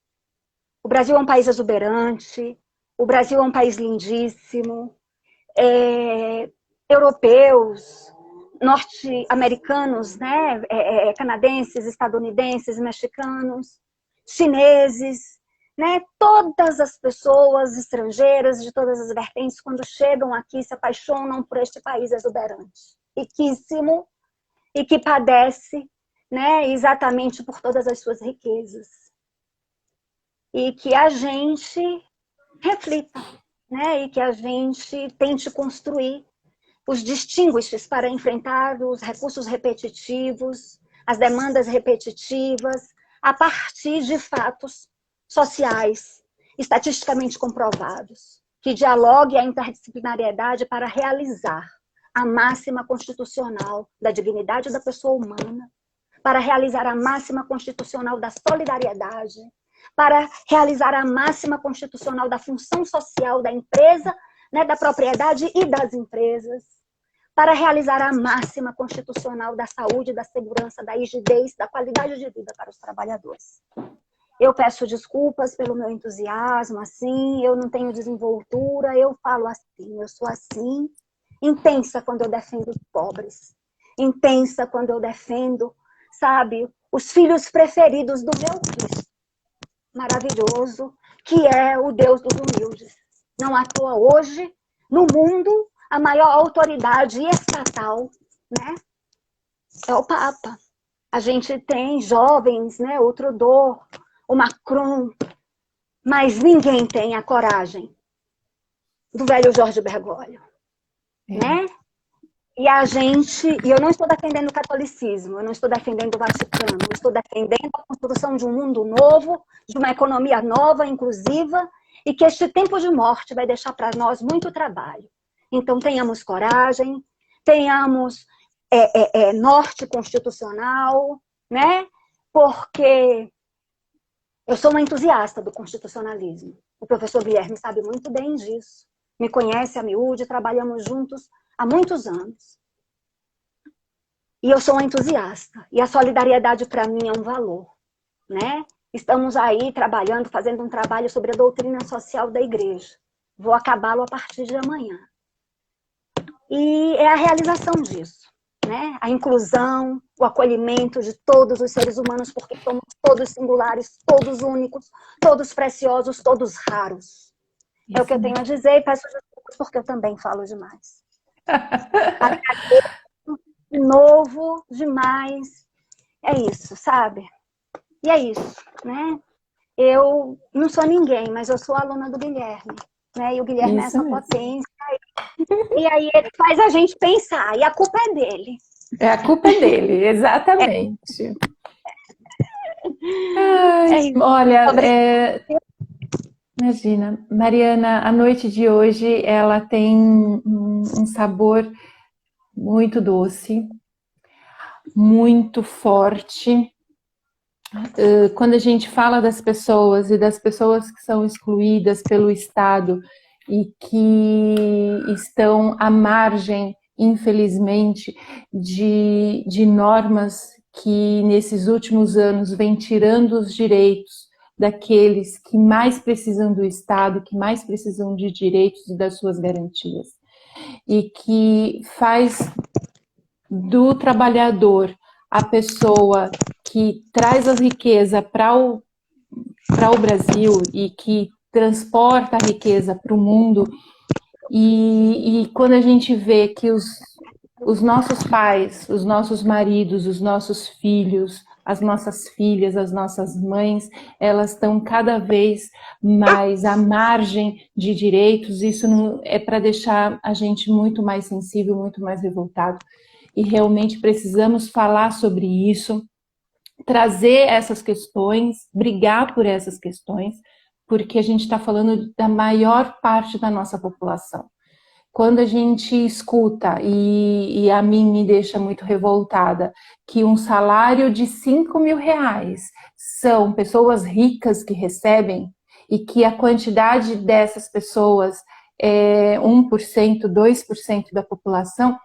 Speaker 3: O Brasil é um país exuberante, o Brasil é um país lindíssimo, europeus, norte-americanos, né, canadenses, estadunidenses, mexicanos, chineses, né, todas as pessoas estrangeiras de todas as vertentes, quando chegam aqui, se apaixonam por este país exuberante, riquíssimo, e que padece, né, exatamente por todas as suas riquezas. E que a gente reflita, né, e que a gente tente construir os distinguishes para enfrentar os recursos repetitivos, as demandas repetitivas, a partir de fatos sociais, estatisticamente comprovados, que dialogue a interdisciplinariedade para realizar a máxima constitucional da dignidade da pessoa humana, para realizar a máxima constitucional da solidariedade, para realizar a máxima constitucional da função social da empresa, né, da propriedade e das empresas, para realizar a máxima constitucional da saúde, da segurança, da rigidez, da qualidade de vida para os trabalhadores. Eu peço desculpas pelo meu entusiasmo, assim, eu não tenho desenvoltura, eu falo assim, eu sou assim, intensa quando eu defendo os pobres, intensa quando eu defendo, sabe, os filhos preferidos do meu Cristo maravilhoso, que é o Deus dos humildes. Não à toa hoje, no mundo, a maior autoridade estatal, né, é o Papa. A gente tem jovens, né, o Trudeau, o Macron, mas ninguém tem a coragem do velho Jorge Bergoglio, né? E eu não estou defendendo o catolicismo, eu não estou defendendo o Vaticano, eu estou defendendo a construção de um mundo novo, de uma economia nova, inclusiva, e que este tempo de morte vai deixar para nós muito trabalho. Então, tenhamos coragem, tenhamos norte constitucional, né? Porque eu sou uma entusiasta do constitucionalismo. O professor Guilherme sabe muito bem disso. Me conhece a miúde, trabalhamos juntos há muitos anos. E eu sou uma entusiasta. E a solidariedade para mim é um valor, né? Estamos aí trabalhando, fazendo um trabalho sobre a doutrina social da igreja. Vou acabá-lo a partir de amanhã. E é a realização disso, né? A inclusão, o acolhimento de todos os seres humanos, porque somos todos singulares, todos únicos, todos preciosos, todos raros. É o que eu tenho a dizer e peço desculpas porque eu também falo demais. De novo, demais. É isso, sabe? E é isso, né? Eu não sou ninguém, mas eu sou aluna do Guilherme, né? E o Guilherme é essa potência. E aí ele faz a gente pensar, e a culpa é dele.
Speaker 1: A culpa é dele, exatamente. Ai, olha, imagina, Mariana, a noite de hoje ela tem um sabor muito doce, muito forte. Quando a gente fala das pessoas e das pessoas que são excluídas pelo Estado e que estão à margem, infelizmente, de normas que nesses últimos anos vêm tirando os direitos daqueles que mais precisam do Estado, que mais precisam de direitos e das suas garantias, e que faz do trabalhador a pessoa que traz a riqueza para o Brasil e que transporta a riqueza para o mundo. E quando a gente vê que os nossos pais, os nossos maridos, os nossos filhos, as nossas filhas, as nossas mães, elas estão cada vez mais à margem de direitos, isso é para deixar a gente muito mais sensível, muito mais revoltado. E realmente precisamos falar sobre isso, trazer essas questões, brigar por essas questões, porque a gente está falando da maior parte da nossa população. Quando a gente escuta, e a mim me deixa muito revoltada, que um salário de 5 mil reais são pessoas ricas que recebem, e que a quantidade dessas pessoas é 1%, 2% da população,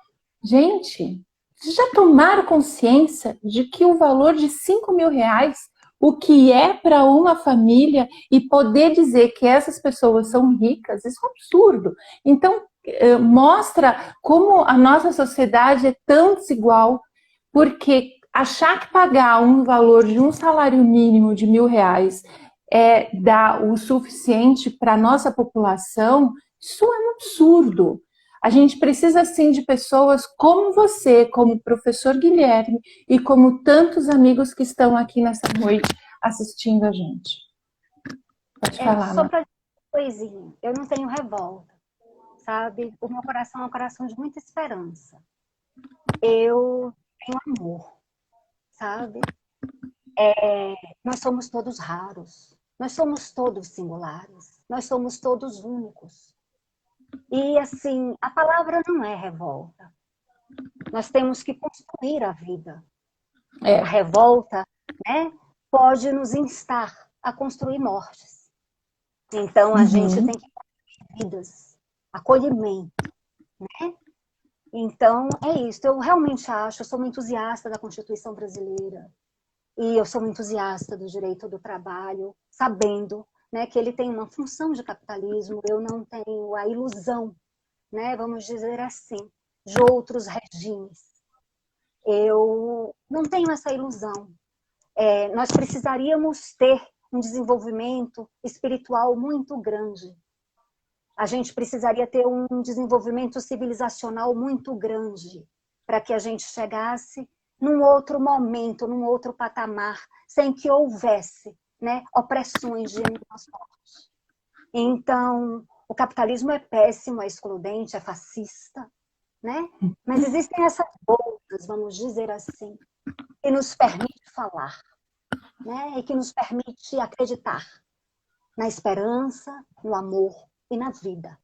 Speaker 1: gente, vocês já tomaram consciência de que o valor de 5 mil reais, o que é para uma família, e poder dizer que essas pessoas são ricas, isso é um absurdo. Então, mostra como a nossa sociedade é tão desigual, porque achar que pagar um valor de um salário mínimo de R$ 1.000 dá o suficiente para a nossa população, isso é um absurdo. A gente precisa, sim, de pessoas como você, como o professor Guilherme e como tantos amigos que estão aqui nessa noite assistindo a gente. Pode falar,
Speaker 3: só para dizer uma coisinha, eu não tenho revolta, sabe? O meu coração é um coração de muita esperança. Eu tenho amor, sabe? Nós somos todos raros, nós somos todos singulares, nós somos todos únicos. E, assim, a palavra não é revolta. Nós temos que construir a vida. A revolta, né, pode nos instar a construir mortes. Então, a gente tem que construir vidas, acolhimento, né? Então, é isso. Eu realmente acho, eu sou uma entusiasta da Constituição brasileira. e eu sou uma entusiasta do direito do trabalho, sabendo, né, que ele tem uma função de capitalismo. Eu não tenho a ilusão, né, vamos dizer assim, de outros regimes. Eu não tenho essa ilusão. Nós precisaríamos ter um desenvolvimento espiritual muito grande. A gente precisaria ter um desenvolvimento civilizacional muito grande para que a gente chegasse num outro momento, num outro patamar, sem que houvesse, né, opressões de nós fortes. Então, o capitalismo é péssimo, é excludente, é fascista, né? Mas existem essas voltas, vamos dizer assim, que nos permite falar, né? E que nos permite acreditar na esperança, no amor e na vida,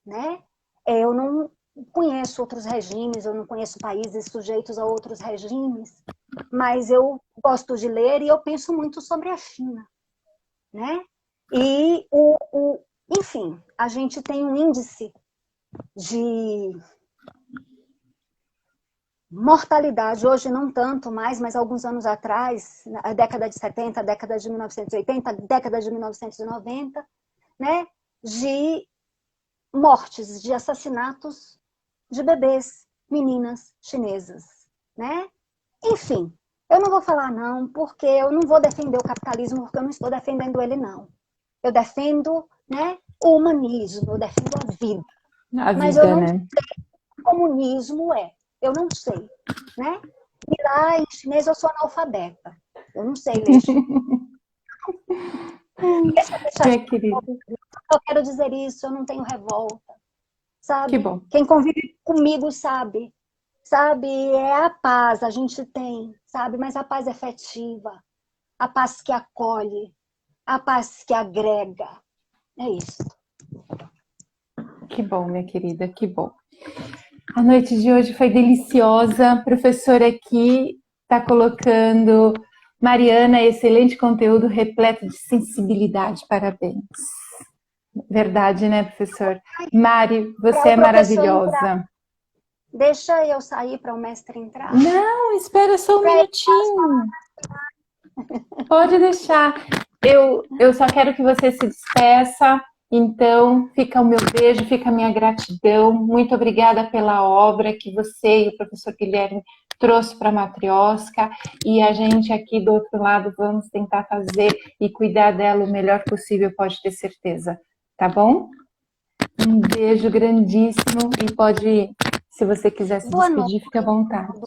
Speaker 3: né? Eu não conheço outros regimes, eu não conheço países sujeitos a outros regimes, mas eu gosto de ler e eu penso muito sobre a China, né? E, enfim, a gente tem um índice de mortalidade, hoje não tanto mais, mas alguns anos atrás, a década de 70, a década de 1980, a década de 1990, né? De mortes, de assassinatos de bebês, meninas chinesas, né? Enfim, eu não vou falar não, porque eu não vou defender o capitalismo, porque eu não estou defendendo ele, não. Eu defendo, né, o humanismo, eu defendo a vida. Mas eu não sei o que o comunismo é. Eu não sei, né? E lá em chinês eu sou analfabeta. Eu não sei ler chinês.
Speaker 1: Minha querida.
Speaker 3: Eu quero dizer isso, eu não tenho revolta, sabe?
Speaker 1: Que bom.
Speaker 3: Quem convive comigo sabe, é a paz, a gente tem, sabe? Mas a paz efetiva, a paz que acolhe, a paz que agrega. É isso.
Speaker 1: Que bom, minha querida, que bom. A noite de hoje foi deliciosa. A professora aqui está colocando: Mariana, excelente conteúdo repleto de sensibilidade. Parabéns. Verdade, né, professor? Mari, você é maravilhosa.
Speaker 3: Deixa eu sair para o mestre entrar.
Speaker 1: Não, espera só um minutinho. Pode deixar. Eu só quero que você se despeça. Então, fica o meu beijo, fica a minha gratidão. Muito obrigada pela obra que você e o professor Guilherme trouxe para a Matrioska. E a gente aqui do outro lado vamos tentar fazer e cuidar dela o melhor possível, pode ter certeza. Tá bom? Um beijo grandíssimo e pode, se você quiser se despedir, fique à vontade.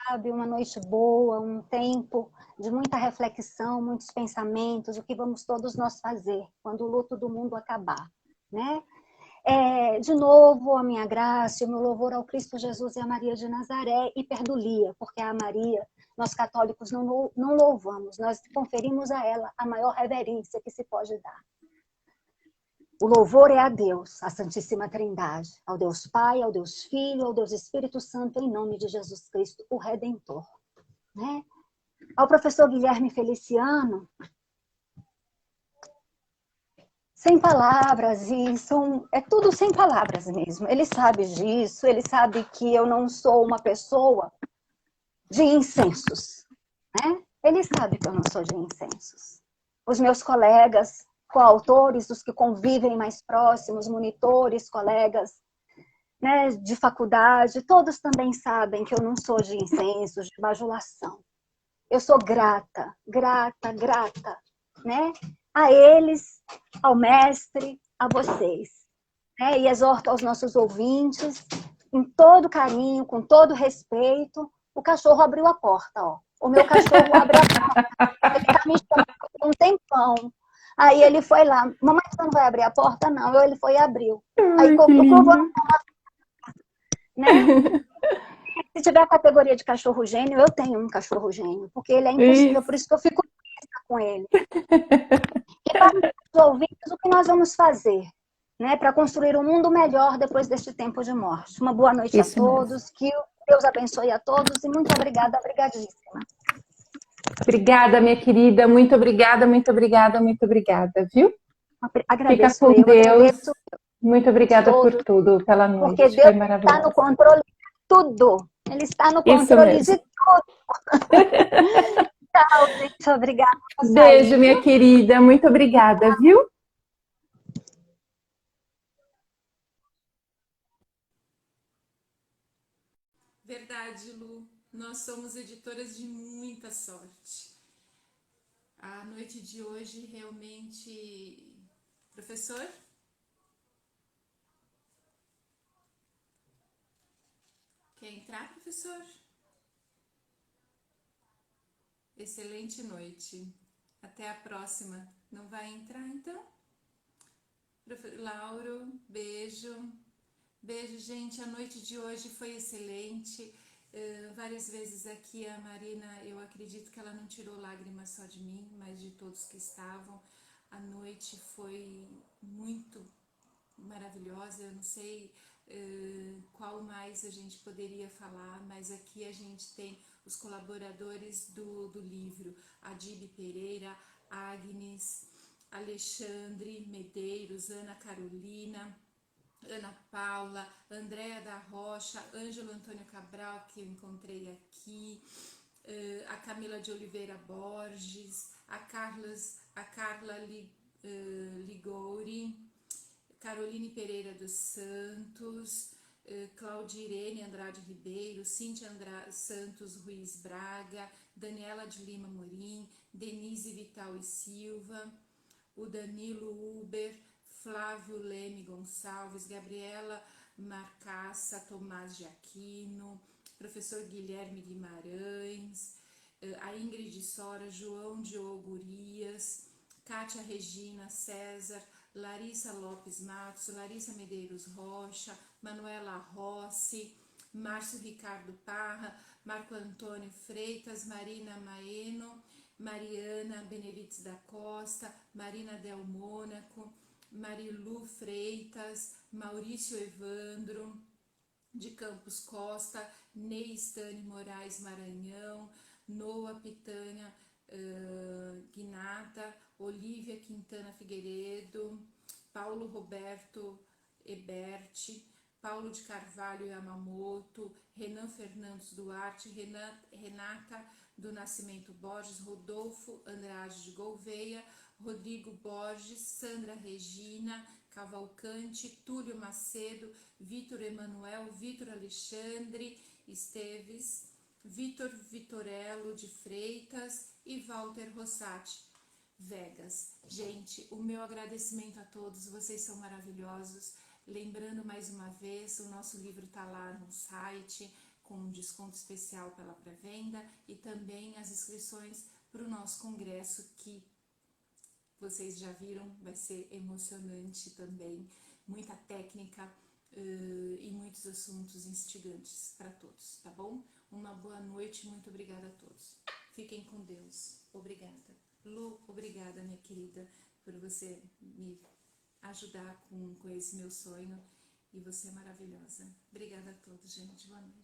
Speaker 3: Sabe, uma noite boa, um tempo de muita reflexão, muitos pensamentos, o que vamos todos nós fazer quando o luto do mundo acabar, né? De novo, a minha graça, o meu louvor ao Cristo Jesus e a Maria de Nazaré e perdulia, porque a Maria, nós católicos não louvamos, nós conferimos a ela a maior reverência que se pode dar. O louvor é a Deus, a Santíssima Trindade, ao Deus Pai, ao Deus Filho, ao Deus Espírito Santo, em nome de Jesus Cristo, o Redentor. Né? Ao professor Guilherme Feliciano, sem palavras, é tudo sem palavras mesmo. Ele sabe disso, ele sabe que eu não sou uma pessoa de incensos. Né? Ele sabe que eu não sou de incensos. Os meus colegas coautores, os que convivem mais próximos, monitores, colegas, né, de faculdade, todos também sabem que eu não sou de incensos, de bajulação. Eu sou grata, né, a eles, ao mestre, a vocês. Né, e exorto aos nossos ouvintes, com todo carinho, com todo respeito. O cachorro abriu a porta, ó. O meu cachorro abriu a porta. Ele está me chamando há um tempão. Aí ele foi lá, mamãe, você não vai abrir a porta? Não, ele foi e abriu. Aí colocou, né? Se tiver a categoria de cachorro gênio, eu tenho um cachorro gênio, porque ele é impossível, por isso que eu fico com ele. E para os ouvintes, o que nós vamos fazer, né, para construir um mundo melhor depois deste tempo de morte? Uma boa noite a todos, que Deus abençoe a todos e muito obrigada, obrigadíssima.
Speaker 1: Obrigada, minha querida. Muito obrigada, viu?
Speaker 3: Agradeço.
Speaker 1: Fica com Deus.
Speaker 3: Agradeço
Speaker 1: muito obrigada por tudo, pela noite.
Speaker 3: Porque Deus está no controle de tudo. Ele está no controle de tudo. Tchau, gente. Obrigada por
Speaker 1: Beijo,
Speaker 3: sair.
Speaker 1: minha querida. Muito obrigada, viu?
Speaker 4: Verdade, Lu. Nós somos editoras de muita sorte. A noite de hoje realmente... Professor? Quer entrar, professor? Excelente noite. Até a próxima. Não vai entrar, então? Lauro, beijo. Beijo, gente. A noite de hoje foi excelente. Várias vezes aqui a Marina, eu acredito que ela não tirou lágrimas só de mim, mas de todos que estavam. A noite foi muito maravilhosa. Eu não sei qual mais a gente poderia falar, mas aqui a gente tem os colaboradores do livro: Adib Pereira, Agnes, Alexandre Medeiros, Ana Carolina, Ana Paula, Andréa da Rocha, Ângelo Antônio Cabral, que eu encontrei aqui, a Camila de Oliveira Borges, a Carla Ligouri, Caroline Pereira dos Santos, Claudirene Andrade Ribeiro, Cíntia Santos Ruiz Braga, Daniela de Lima Morim, Denise Vital e Silva, o Danilo Uber, Flávio Leme Gonçalves, Gabriela Marcaça, Tomás de Aquino, professor Guilherme Guimarães, a Ingrid Sora, João Diogo Urias, Kátia Regina César, Larissa Lopes Matos, Larissa Medeiros Rocha, Manuela Rossi, Márcio Ricardo Parra, Marco Antônio Freitas, Marina Maeno, Mariana Benevides da Costa, Marina Del Mônaco, Marilu Freitas, Maurício Evandro de Campos Costa, Ney Stane Moraes Maranhão, Noa Pitanha Guinata, Olívia Quintana Figueiredo, Paulo Roberto Eberti, Paulo de Carvalho Yamamoto, Renan Fernandes Duarte, Renata do Nascimento Borges, Rodolfo Andrade de Gouveia, Rodrigo Borges, Sandra Regina Cavalcante, Túlio Macedo, Vitor Emanuel, Vitor Alexandre Esteves, Vitor Vitorello de Freitas e Walter Rossati Vegas. Gente, o meu agradecimento a todos, vocês são maravilhosos. Lembrando mais uma vez, o nosso livro está lá no site com um desconto especial pela pré-venda e também as inscrições para o nosso congresso, que vocês já viram, vai ser emocionante também, muita técnica e muitos assuntos instigantes para todos, tá bom? Uma boa noite, muito obrigada a todos. Fiquem com Deus. Obrigada. Lu, obrigada, minha querida, por você me ajudar com esse meu sonho, e você é maravilhosa. Obrigada a todos, gente. Boa noite.